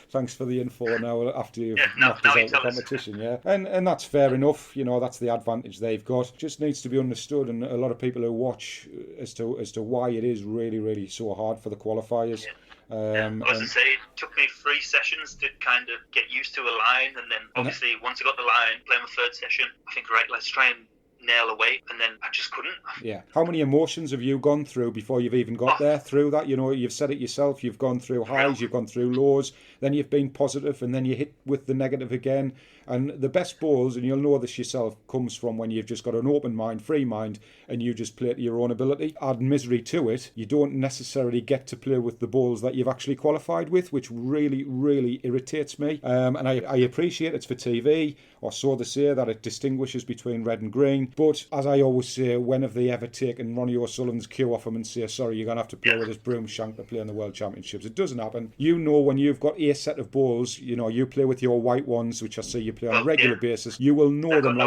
thanks for the info now after you've knocked us out of the competition. And that's fair enough. That's the advantage they've got. It just needs to be understood, and a lot of people who watch as to why it is really, really so hard for the qualifiers. As I say, it took me 3 sessions to kind of get used to a line, and then obviously once I got the line, playing my 3rd session, I think, right, let's try and nail a weight, and then I just couldn't. Yeah. How many emotions have you gone through before you've even got there through that? You've said it yourself, you've gone through highs, you've gone through lows, then you've been positive, and then you hit with the negative again. And the best balls, and you'll know this yourself, comes from when you've just got an open mind, free mind, and you just play to your own ability. Add misery to it, you don't necessarily get to play with the balls that you've actually qualified with, which really, really irritates me. And I appreciate it's for TV, or so they say, that it distinguishes between red and green. But as I always say, when have they ever taken Ronnie O'Sullivan's cue off him and say, sorry, you're going to have to play with his broom shank to play in the World Championships? It doesn't happen. When you've got a set of balls, you play with your white ones, which I see you play on a regular basis, you will know them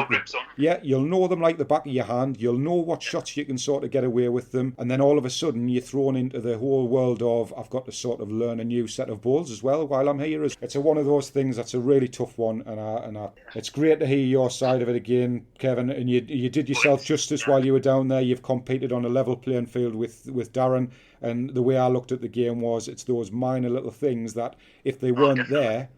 you'll know them like the back of your hand. You'll know what shots you can sort of get away with them, and then all of a sudden you're thrown into the whole world of, I've got to sort of learn a new set of balls as well while I'm here. It's one of those things that's a really tough one, and it's great to hear your side of it again, Kevin, and you did yourself justice while you were down there. You've competed on a level playing field with Darren, and the way I looked at the game was, it's those minor little things that if they weren't there,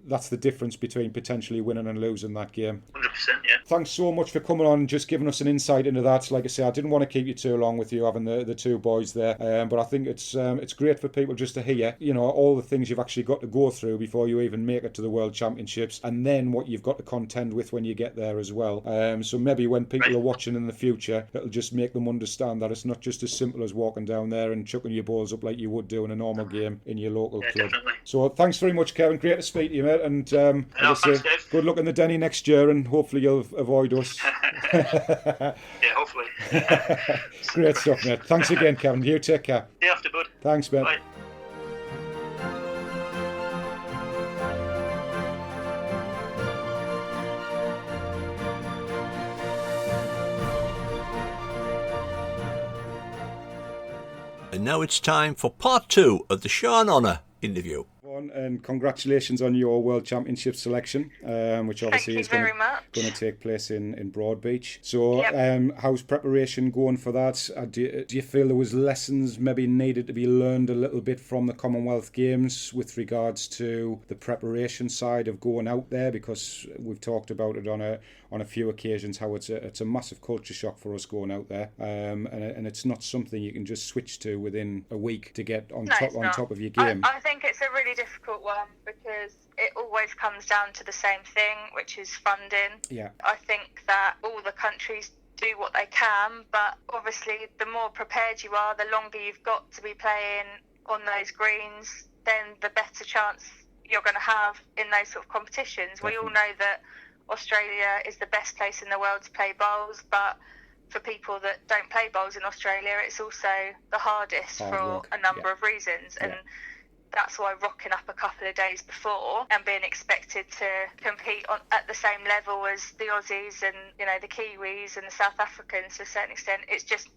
that's the difference between potentially winning and losing that game. 100%, yeah. Thanks so much for coming on and just giving us an insight into that. Like I say, I didn't want to keep you too long with you having the 2 boys there, but I think it's great for people just to hear, all the things you've actually got to go through before you even make it to the World Championships, and then what you've got to contend with when you get there as well. So maybe when people are watching in the future, it'll just make them understand that it's not just as simple as walking down there and chucking your balls up like you would do in a normal game in your local club. Definitely. So thanks very much, Kevin. Great to speak to you, mate. And good luck in the Denny next year, and hopefully you'll avoid us. Yeah, hopefully. Great stuff, mate. Thanks again, Kevin. You take care. See you after, bud. Thanks, mate. Bye. And now it's time for part 2 of the Sian Honnor interview. And congratulations on your World Championship selection, which obviously is going to take place in Broadbeach. So how's preparation going for that? Do you feel there was lessons maybe needed to be learned a little bit from the Commonwealth Games with regards to the preparation side of going out there? Because we've talked about it on a few occasions how it's a massive culture shock for us going out there, and it's not something you can just switch to within a week to get on top of your game. I think it's a really difficult one because it always comes down to the same thing, which is funding. Yeah. I think that all the countries do what they can, but obviously the more prepared you are, the longer you've got to be playing on those greens, then the better chance you're going to have in those sort of competitions. Definitely. We all know that Australia is the best place in the world to play bowls, but for people that don't play bowls in Australia, it's also the hardest for a number of reasons. And that's why rocking up a couple of days before and being expected to compete at the same level as the Aussies and the Kiwis and the South Africans to a certain extent, it's just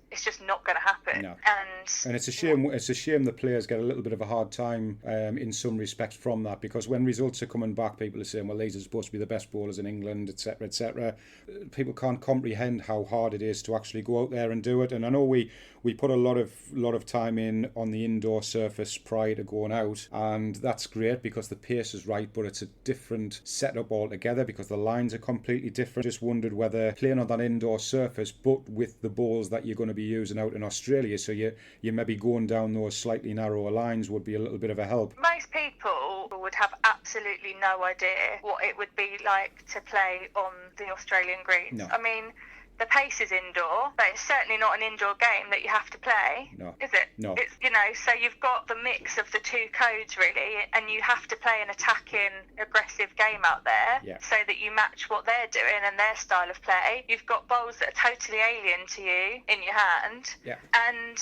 not going to happen. No. And it's a shame. It's a shame the players get a little bit of a hard time in some respects from that, because when results are coming back, people are saying, well, these are supposed to be the best bowlers in England, etc., etc. People can't comprehend how hard it is to actually go out there and do it. And I know we put a lot of time in on the indoor surface prior to going out, and that's great because the pace is right, but it's a different setup altogether because the lines are completely different. Just wondered whether playing on that indoor surface but with the balls that you're going to be using out in Australia, so you maybe going down those slightly narrower lines, would be a little bit of a help. Most people would have absolutely no idea what it would be like to play on the Australian greens. No. I mean, the pace is indoor, but it's certainly not an indoor game that you have to play, is it? No. It's, so you've got the mix of the two codes, really, and you have to play an attacking, aggressive game out there so that you match what they're doing and their style of play. You've got bowls that are totally alien to you in your hand. Yeah. And,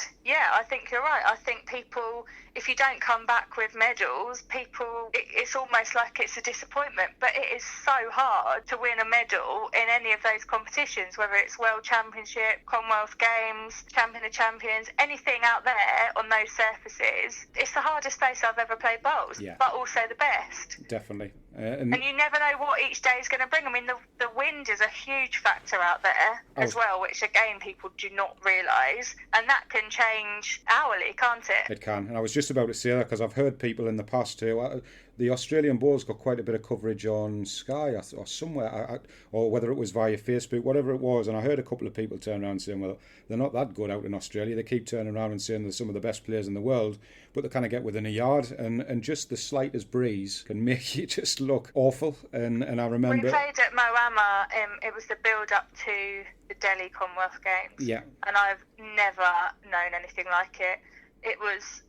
I think you're right. I think people, if you don't come back with medals, it's almost like it's a disappointment. But it is so hard to win a medal in any of those competitions, whether it's World Championship, Commonwealth Games, Champion of Champions, anything out there on those surfaces. It's the hardest place I've ever played bowls, but also the best. Definitely. And you never know what each day is going to bring. I mean, the wind is a huge factor out there as well, which again people do not realise, and that can change hourly, can't it? It can, and I was just about to say that because I've heard people in the past too. The Australian Bowls got quite a bit of coverage on Sky or somewhere, or whether it was via Facebook, whatever it was, and I heard a couple of people turn around saying, well, they're not that good out in Australia. They keep turning around and saying they're some of the best players in the world, but they kind of get within a yard, and just the slightest breeze can make you just look awful. And I remember... We played at Moama, it was the build-up to the Delhi Commonwealth Games, and I've never known anything like it. It was...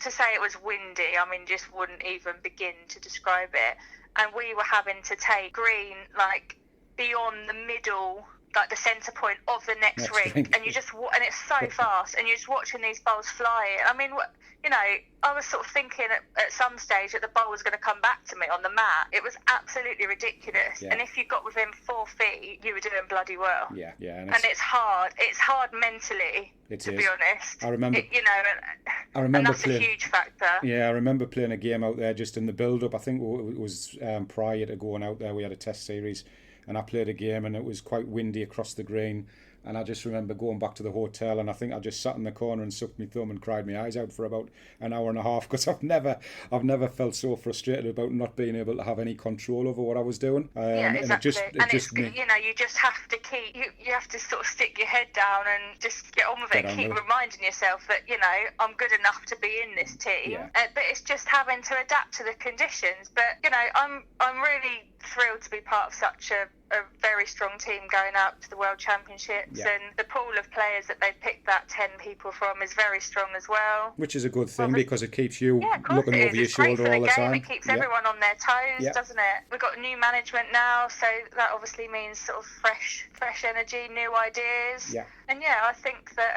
To say it was windy, I mean, just wouldn't even begin to describe it. And we were having to take green, like, beyond the middle, like the centre point of the next ring. And you just, and it's so fast, and you're just watching these bowls fly. I mean, I was sort of thinking at some stage that the bowl was going to come back to me on the mat. It was absolutely ridiculous. And if you got within 4 feet, you were doing bloody well. Yeah. And it's hard. It's hard mentally, to be honest. I remember. And that's a huge factor. Yeah, I remember playing a game out there just in the build-up. I think it was prior to going out there. We had a test series, and I played a game, and it was quite windy across the green. And I just remember going back to the hotel, and I think I just sat in the corner and sucked my thumb and cried my eyes out for about an hour and a half, because I've never felt so frustrated about not being able to have any control over what I was doing. Exactly. You just have to keep, you have to sort of stick your head down and just get on with it. Keep reminding yourself that, I'm good enough to be in this team. But it's just having to adapt to the conditions. But, I'm really thrilled to be part of such a very strong team going out to the World Championships, and the pool of players that they've picked that 10 people from is very strong as well. Which is a good thing, because it keeps you looking over your shoulder all the time. It keeps everyone on their toes, doesn't it? We've got new management now, so that obviously means sort of fresh energy, new ideas. And I think that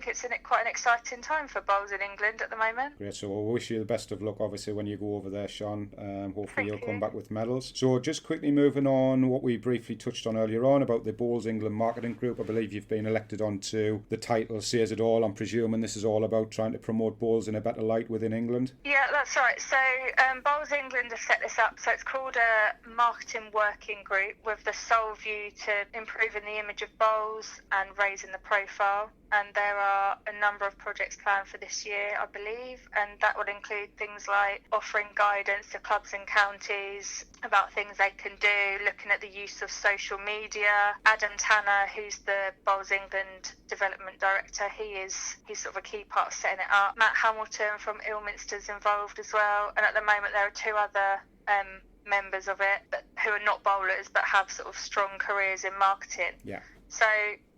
it's quite an exciting time for bowls in England at the moment. Great, so we'll wish you the best of luck, obviously, when you go over there, Sian. Hopefully you'll come back with medals. So just quickly moving on, what we briefly touched on earlier on about the Bowls England Marketing Group. I believe you've been elected onto the title says it all. I'm presuming this is all about trying to promote bowls in a better light within England. Yeah, that's right. So Bowls England have set this up. So it's called a marketing working group with the sole view to improving the image of bowls and raising the profile. And there are a number of projects planned for this year, I believe, and that would include things like offering guidance to clubs and counties about things they can do, looking at the use of social media. Adam Tanner, who's the Bowls England Development Director, he's sort of a key part of setting it up. Matt Hamilton from Ilminster's involved as well, and at the moment there are 2 other members of it who are not bowlers but have sort of strong careers in marketing. So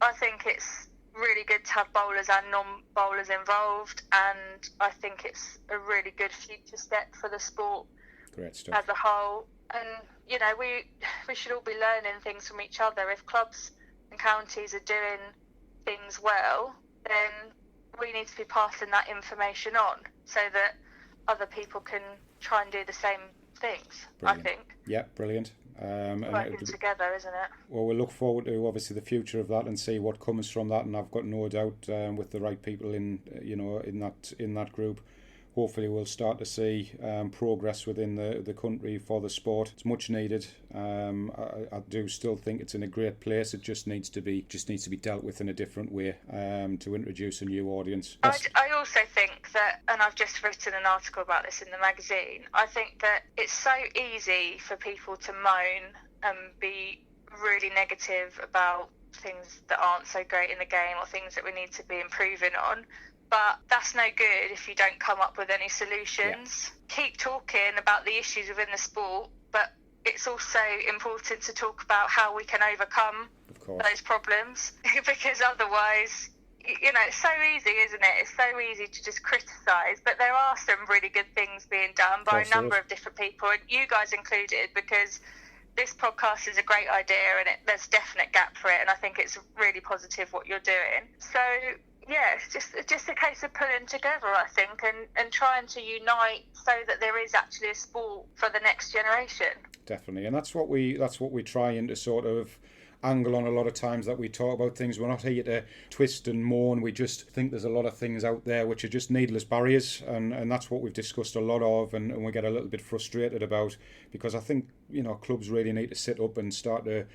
I think it's really good to have bowlers and non-bowlers involved, and I think it's a really good future step for the sport as a whole. And we should all be learning things from each other. If clubs and counties are doing things well, then we need to be passing that information on so that other people can try and do the same things. Brilliant. I think. Yeah, brilliant. Working together, isn't it? Well, we'll look forward to obviously the future of that and see what comes from that. And I've got no doubt with the right people in that group, hopefully we'll start to see progress within the country for the sport. It's much needed. I do still think it's in a great place. It just needs to be dealt with in a different way to introduce a new audience. I also think that, and I've just written an article about this in the magazine, I think that it's so easy for people to moan and be really negative about things that aren't so great in the game or things that we need to be improving on. But that's no good if you don't come up with any solutions. Keep talking about the issues within the sport, but it's also important to talk about how we can overcome those problems because otherwise, it's so easy, isn't it? It's so easy to just criticise, but there are some really good things being done by a number of different people, and you guys included, because this podcast is a great idea and there's definite gap for it, and I think it's really positive what you're doing. So yeah, it's just a case of pulling together, I think, and trying to unite so that there is actually a sport for the next generation. Definitely, and that's what we try and to sort of angle on a lot of times that we talk about things. We're not here to twist and mourn. We just think there's a lot of things out there which are just needless barriers, and that's what we've discussed a lot of, and we get a little bit frustrated about, because I think clubs really need to sit up and start to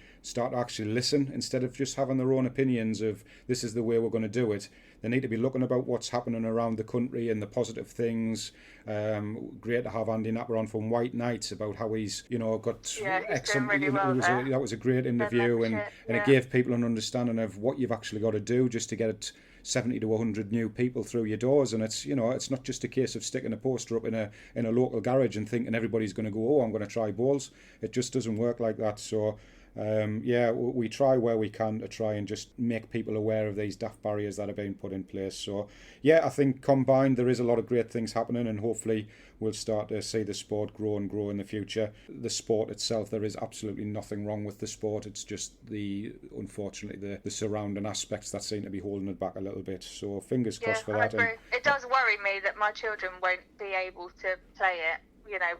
actually listen, instead of just having their own opinions of this is the way we're going to do it. They need to be looking about what's happening around the country and the positive things. Great to have Andy Napper on from White Knights about how he's got excellent. Really well that was a great interview, and it gave people an understanding of what you've actually got to do just to get 70 to 100 new people through your doors. And it's it's not just a case of sticking a poster up in a local garage and thinking everybody's going to go, oh, I'm going to try bowls. It just doesn't work like that. So we try where we can to try and just make people aware of these daft barriers that are being put in place. So I think combined there is a lot of great things happening, and hopefully we'll start to see the sport grow and grow in the future. The sport itself, there is absolutely nothing wrong with the sport. It's just unfortunately the surrounding aspects that seem to be holding it back a little bit. So fingers crossed for that. It does worry me that my children won't be able to play it,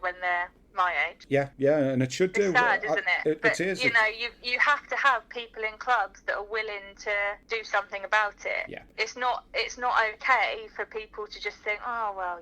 when they're my age. Yeah, and it should do. It's sad, isn't it? It is. You have to have people in clubs that are willing to do something about it. Yeah. It's not okay for people to just think, oh well,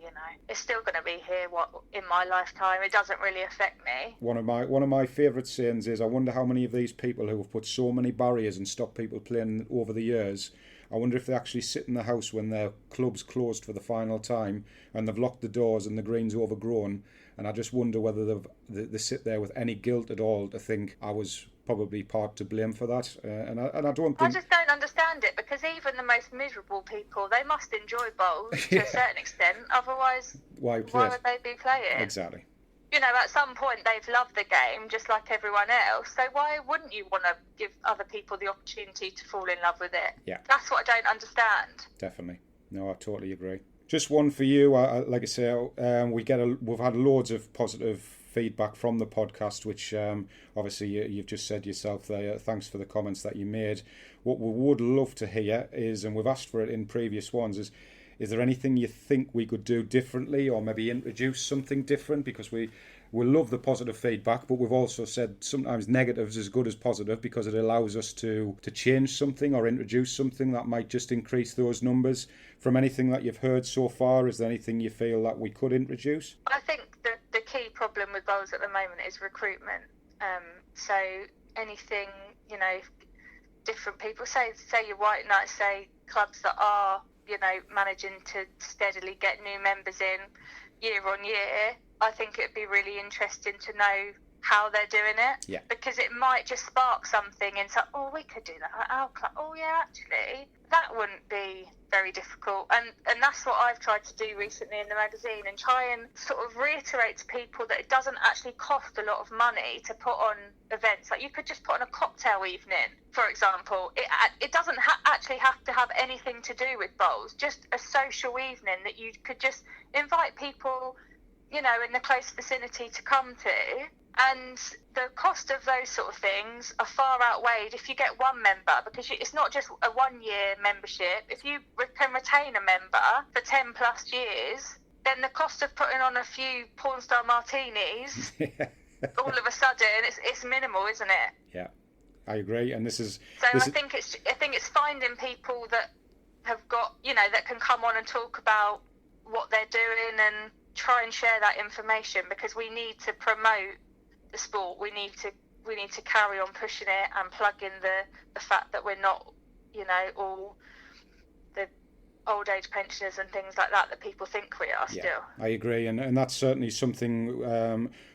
it's still going to be here. In my lifetime, it doesn't really affect me. One of my favourite sayings is, I wonder how many of these people who have put so many barriers and stopped people playing over the years, I wonder if they actually sit in the house when their club's closed for the final time and they've locked the doors and the green's overgrown, and I just wonder whether they sit there with any guilt at all to think I was probably part to blame for that. And I don't think... I just don't understand it, because even the most miserable people, they must enjoy bowls to a certain extent, otherwise why would they be playing? Exactly. At some point they've loved the game just like everyone else, so why wouldn't you want to give other people the opportunity to fall in love with it? Yeah. That's what I don't understand. Definitely. No, I totally agree. Just one for you. Like I say, we've had loads of positive feedback from the podcast, which obviously you've just said yourself there. Thanks for the comments that you made. What we would love to hear is, and we've asked for it in previous ones, is there anything you think we could do differently, or maybe introduce something different? Because we love the positive feedback, but we've also said sometimes negative's as good as positive, because it allows us to change something or introduce something that might just increase those numbers. From anything that you've heard so far, is there anything you feel that we could introduce? I think the key problem with bowls at the moment is recruitment. So anything, different people, say your White Knights, say clubs that are managing to steadily get new members in year on year, I think it'd be really interesting to know how they're doing it. Yeah. Because it might just spark something and say, oh, we could do that at our club. Oh yeah, actually, that wouldn't be very difficult. And that's what I've tried to do recently in the magazine, and try and sort of reiterate to people that it doesn't actually cost a lot of money to put on events. Like, you could just put on a cocktail evening, for example. It doesn't actually have to have anything to do with bowls, just a social evening that you could just invite people, in the close vicinity to come to. And the cost of those sort of things are far outweighed if you get one member, because it's not just a 1 year membership. If you can retain a member for 10 plus years, then the cost of putting on a few porn star martinis, all of a sudden, it's minimal, isn't it? Yeah, I agree. And I think it's finding people that have got, that can come on and talk about what they're doing and try and share that information, because we need to promote the sport. We need to carry on pushing it and plug in the fact that we're not, all the old age pensioners and things like that people think we are still. I agree, and that's certainly something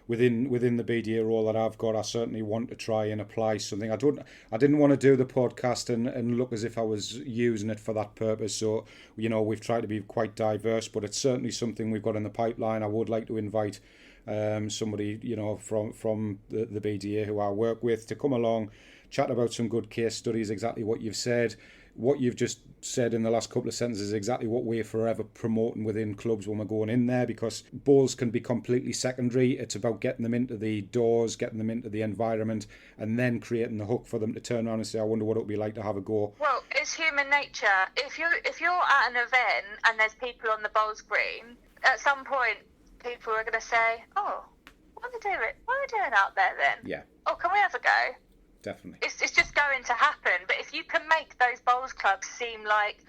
within the BDA role that I've got. I certainly want to try and apply something. I didn't want to do the podcast and look as if I was using it for that purpose. So we've tried to be quite diverse, but it's certainly something we've got in the pipeline. I would like to invite somebody from the BDA who I work with to come along chat about some good case studies, exactly what you've said. What you've just said in the last couple of sentences is exactly what we're forever promoting within clubs when we're going in there, because balls can be completely secondary. It's about getting them into the doors, getting them into the environment, and then creating the hook for them to turn around and say, I wonder what it would be like to have a go. Well, it's human nature. If you're at an event and there's people on the bowls green, at some point people are going to say, oh, what are they doing? What are they doing out there then? Yeah. Oh, can we have a go? Definitely. It's just going to happen. But if you can make those bowls clubs seem like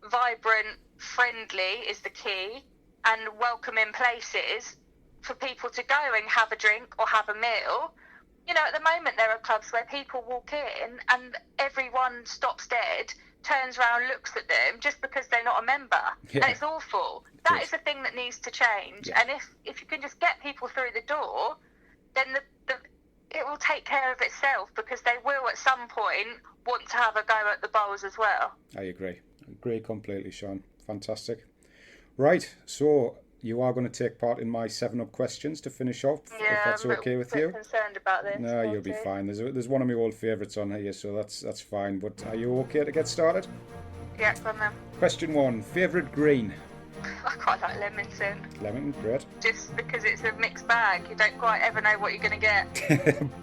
vibrant, friendly is the key, and welcoming places for people to go and have a drink or have a meal. You know, at the moment there are clubs where people walk in and everyone stops dead, turns around, looks at them just because they're not a member. Yeah. And it's awful. That is the thing that needs to change. Yeah. And if you can just get people through the door, then it will take care of itself, because they will at some point want to have a go at the bowls as well. I agree. Agree completely, Sean. Fantastic. Right, so you are going to take part in my 7-Up questions to finish off, if that's okay with you. I'm concerned about this. No, you'll be fine. There's one of my old favourites on here, so that's fine. But are you okay to get started? Yeah, go on then. Question 1. Favourite green? I quite like Leamington, Lemon, great. just because it's a mixed bag. You don't quite ever know what you're going to get.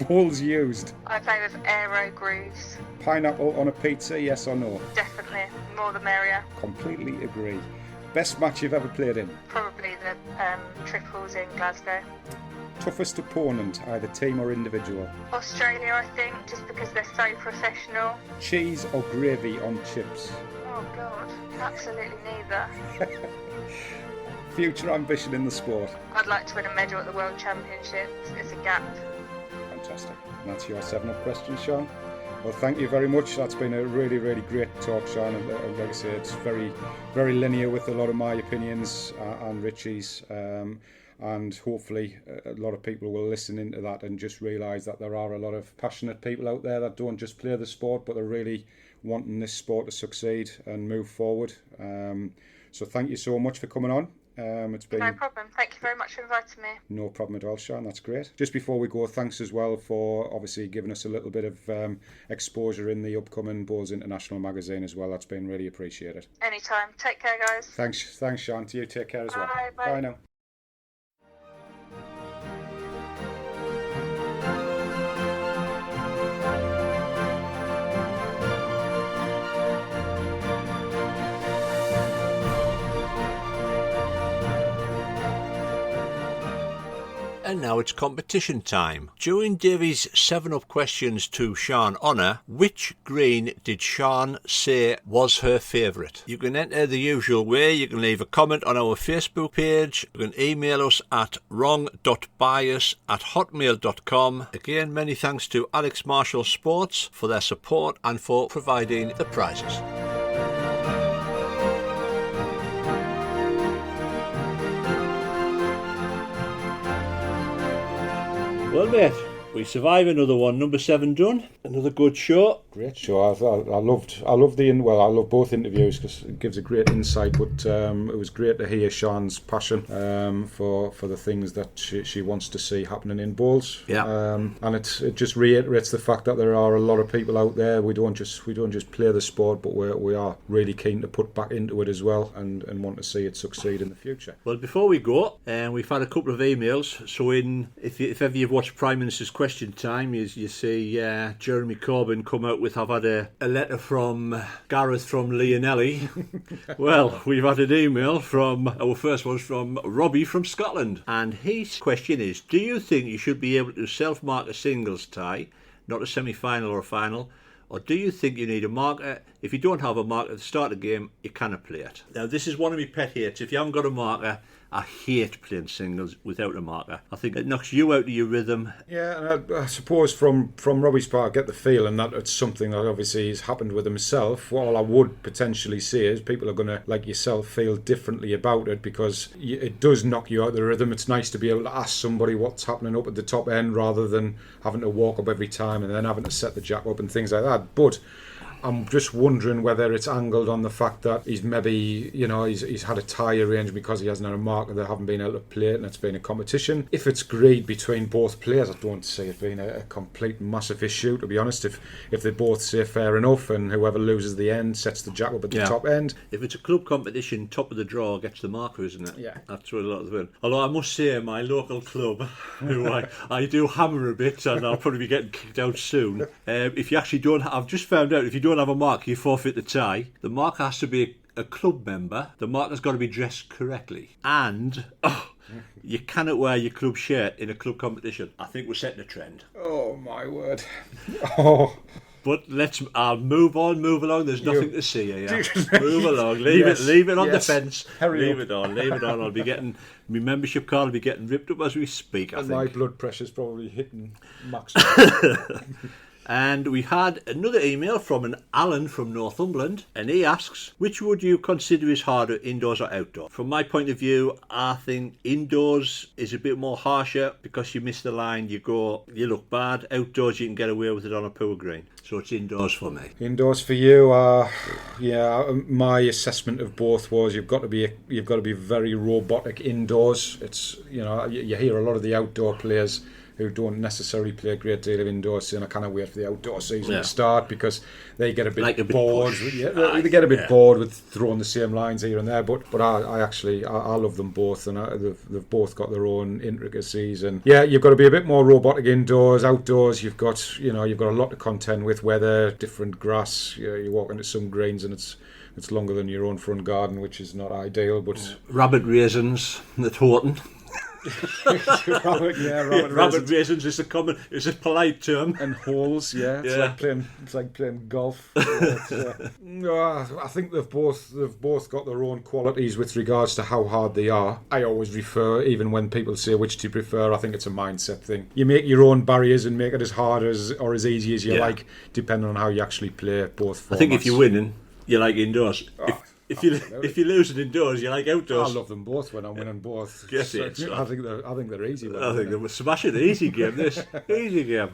Balls used? I play with aero grooves. Pineapple on a pizza, yes or no? Definitely. More the merrier. Completely agree. Best match you've ever played in? Probably the triples in Glasgow. Toughest opponent, either team or individual? Australia, I think, just because they're so professional. Cheese or gravy on chips? Oh, God. Absolutely neither. Future ambition in the sport? I'd like to win a medal at the World Championships. It's a gap. Fantastic. And that's your 7-Up question, Sean. Well, thank you very much. That's been a really, really great talk, Sean. And like I say, it's very, very linear with a lot of my opinions and Richie's. And hopefully a lot of people will listen into that and just realise that there are a lot of passionate people out there that don't just play the sport, but they're really wanting this sport to succeed and move forward. So thank you so much for coming on. It's been No problem. Thank you very much for inviting me. no problem at all, Sean. That's great. Just before we go, thanks as well for obviously giving us a little bit of exposure in the upcoming Bowls International magazine as well. That's been really appreciated. Anytime. Take care, guys. Thanks, Sean. To you, take care as well. Bye. Bye now. And now it's competition time. During Davy's 7-Up questions to Sian Honnor, which green did Sian say was her favourite? You can enter the usual way. You can leave a comment on our Facebook page. You can email us at wrong.bias@hotmail.com. Again, many thanks to Alex Marshall Sports for their support and for providing the prizes. Well, mate, we survive another one. Number 7 done. Another good show. Great show. I love both interviews because it gives a great insight. But it was great to hear Sian's passion for the things that she wants to see happening in bowls. Yeah. And it just reiterates the fact that there are a lot of people out there. We don't just play the sport, but we are really keen to put back into it as well, and want to see it succeed in the future. Well, before we go, we've had a couple of emails. So if ever you've watched Prime Minister's Question Time, you see Jeremy Corbyn come out with, I've had a letter from Gareth from Leonelli. Well, we've had an email from, our first one's from Robbie from Scotland. And his question is, do you think you should be able to self-mark a singles tie, not a semi-final or a final? Or do you think you need a marker? If you don't have a marker at the start of the game, you cannot play it. Now, this is one of my pet hates. If you haven't got a marker, I hate playing singles without a marker. I think it knocks you out of your rhythm. Yeah, and I suppose from Robbie's part, I get the feeling that it's something that obviously has happened with himself. All I would potentially say is people are going to, like yourself, feel differently about it because it does knock you out of the rhythm. It's nice to be able to ask somebody what's happening up at the top end rather than having to walk up every time and then having to set the jack up and things like that. But I'm just wondering whether it's angled on the fact that he's maybe, he's had a tie arranged because he hasn't had a marker, they haven't been able to play it, and it's been a competition. If it's agreed between both players, I don't see it being a complete massive issue, to be honest. If they both say fair enough, and whoever loses the end sets the jack up at the top end. If it's a club competition, top of the draw gets the marker, isn't it? Yeah. That's what a lot of them. Although I must say, my local club, who I do hammer a bit, and I'll probably be getting kicked out soon. If you actually don't, I've just found out, if you don't have a marker, you forfeit the tie. The marker has to be a club member. The marker's got to be dressed correctly, and you cannot wear your club shirt in a club competition. I think we're setting a trend. Oh my word! Oh. But I'll move along. There's nothing to see here. Yeah. Move along. Leave it on the fence. Leave it on. I'll be getting my membership card will be getting ripped up as we speak. I think my blood pressure's probably hitting max. And we had another email from an Alan from Northumberland, and he asks, which would you consider is harder, indoors or outdoors? From my point of view, I think indoors is a bit more harsher because you miss the line, you look bad. Outdoors, you can get away with it on a poor green. So it's indoors for me. Indoors for you, my assessment of both was you've got to be very robotic indoors. It's you hear a lot of the outdoor players who don't necessarily play a great deal of indoors saying I can't wait for the outdoor season to start because they get a bit bored. They get a bit bored with throwing the same lines here and there. But I love them both, and they've both got their own intricacies. And you've got to be a bit more robotic indoors. Outdoors, you've got a lot to contend with. Weather, different grass. You walk into some greens and it's longer than your own front garden, which is not ideal. But rabbit raisins at Horton. Rabbit raisins is a polite term. And holes, it's like playing golf. I think they've both got their own qualities with regards to how hard they are. I always refer, even when people say which do you prefer, I think it's a mindset thing. You make your own barriers and make it as hard or as easy as you like, depending on how you actually play both formats. I think if you're winning, you like indoors. If you're losing indoors, you like outdoors. I love them both when I'm winning both. Yes, I think they're easy. I think they're smashing. Easy game. This easy game.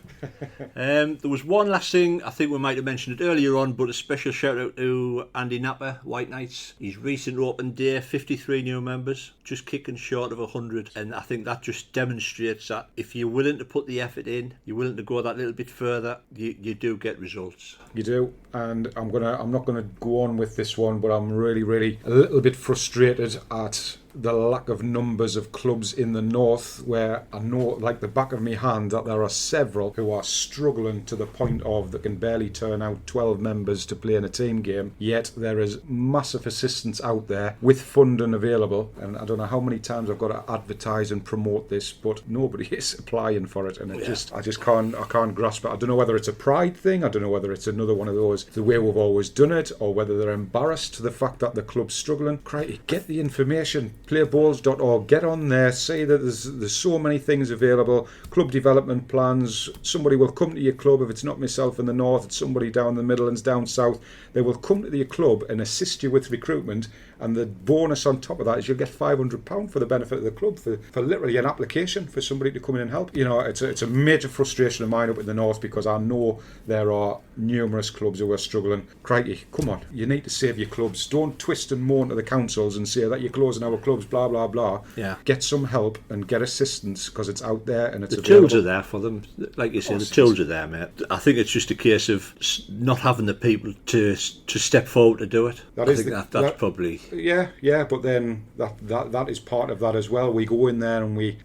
There was one last thing. I think we might have mentioned it earlier on, but a special shout out to Andy Napper, White Knights. His recent open day, 53 new members, just kicking short of 100, and I think that just demonstrates that if you're willing to put the effort in, you're willing to go that little bit further, you do get results. You do, and I'm not gonna go on with this one, but I'm really a little bit frustrated at the lack of numbers of clubs in the north, where I know like the back of my hand that there are several who are struggling to the point of they can barely turn out 12 members to play in a team game, yet there is massive assistance out there with funding available, and I don't know how many times I've got to advertise and promote this, but nobody is applying for it, and I just can't grasp it. I don't know whether it's a pride thing, I don't know whether it's another one of those the way we've always done it, or whether they're embarrassed to the fact that the club's struggling. Crikey, get the information. Playerballs.org, get on there, say that there's so many things available, club development plans. Somebody will come to your club. If it's not myself in the north, it's somebody down the Midlands, down south. They will come to your club and assist you with recruitment, and the bonus on top of that is you'll get £500 for the benefit of the club for literally an application for somebody to come in and help. It's a major frustration of mine up in the north, because I know there are numerous clubs who are struggling. Crikey, come on, you need to save your clubs. Don't twist and moan to the councils and say that you're closing our clubs, blah blah blah. Get some help and get assistance, because it's out there and it's available. The tools are there for them, like you said. The tools are there, mate. I think it's just a case of not having the people to step forward to do it. That's probably but then that is part of that as well. We go in there and we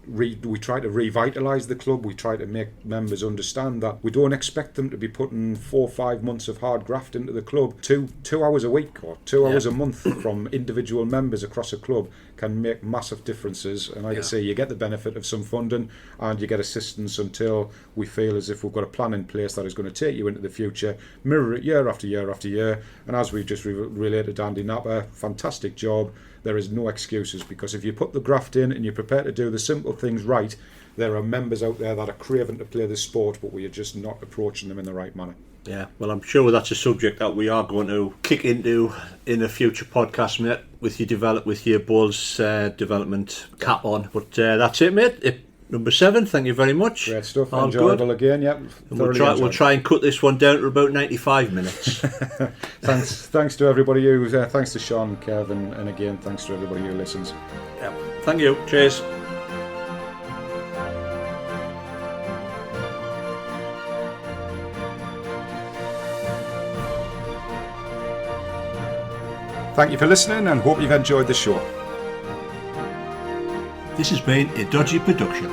try to revitalise the club. We try to make members understand that we don't expect them to be putting 4 or 5 months of hard graft into the club. 2 hours a week or 2 hours a month from individual members across a club can make massive differences, and like I say, you get the benefit of some funding and you get assistance until we feel as if we've got a plan in place that is going to take you into the future. Mirror it year after year after year, and as we just related to Andy Napper, fantastic job. There is no excuses, because if you put the graft in and you're prepared to do the simple things right, there are members out there that are craving to play this sport, but we are just not approaching them in the right manner. Yeah, well, I'm sure that's a subject that we are going to kick into in a future podcast, mate, with your Bulls development cap on. But that's it, mate. Number 7, thank you very much. Great stuff, All enjoyable good. again, yep. And we'll try and cut this one down to about 95 minutes. Thanks to everybody who, thanks to Sean, Kevin, and again, thanks to everybody who listens. Yeah. Thank you. Cheers. Thank you for listening and hope you've enjoyed the show. This has been a Dodgy production.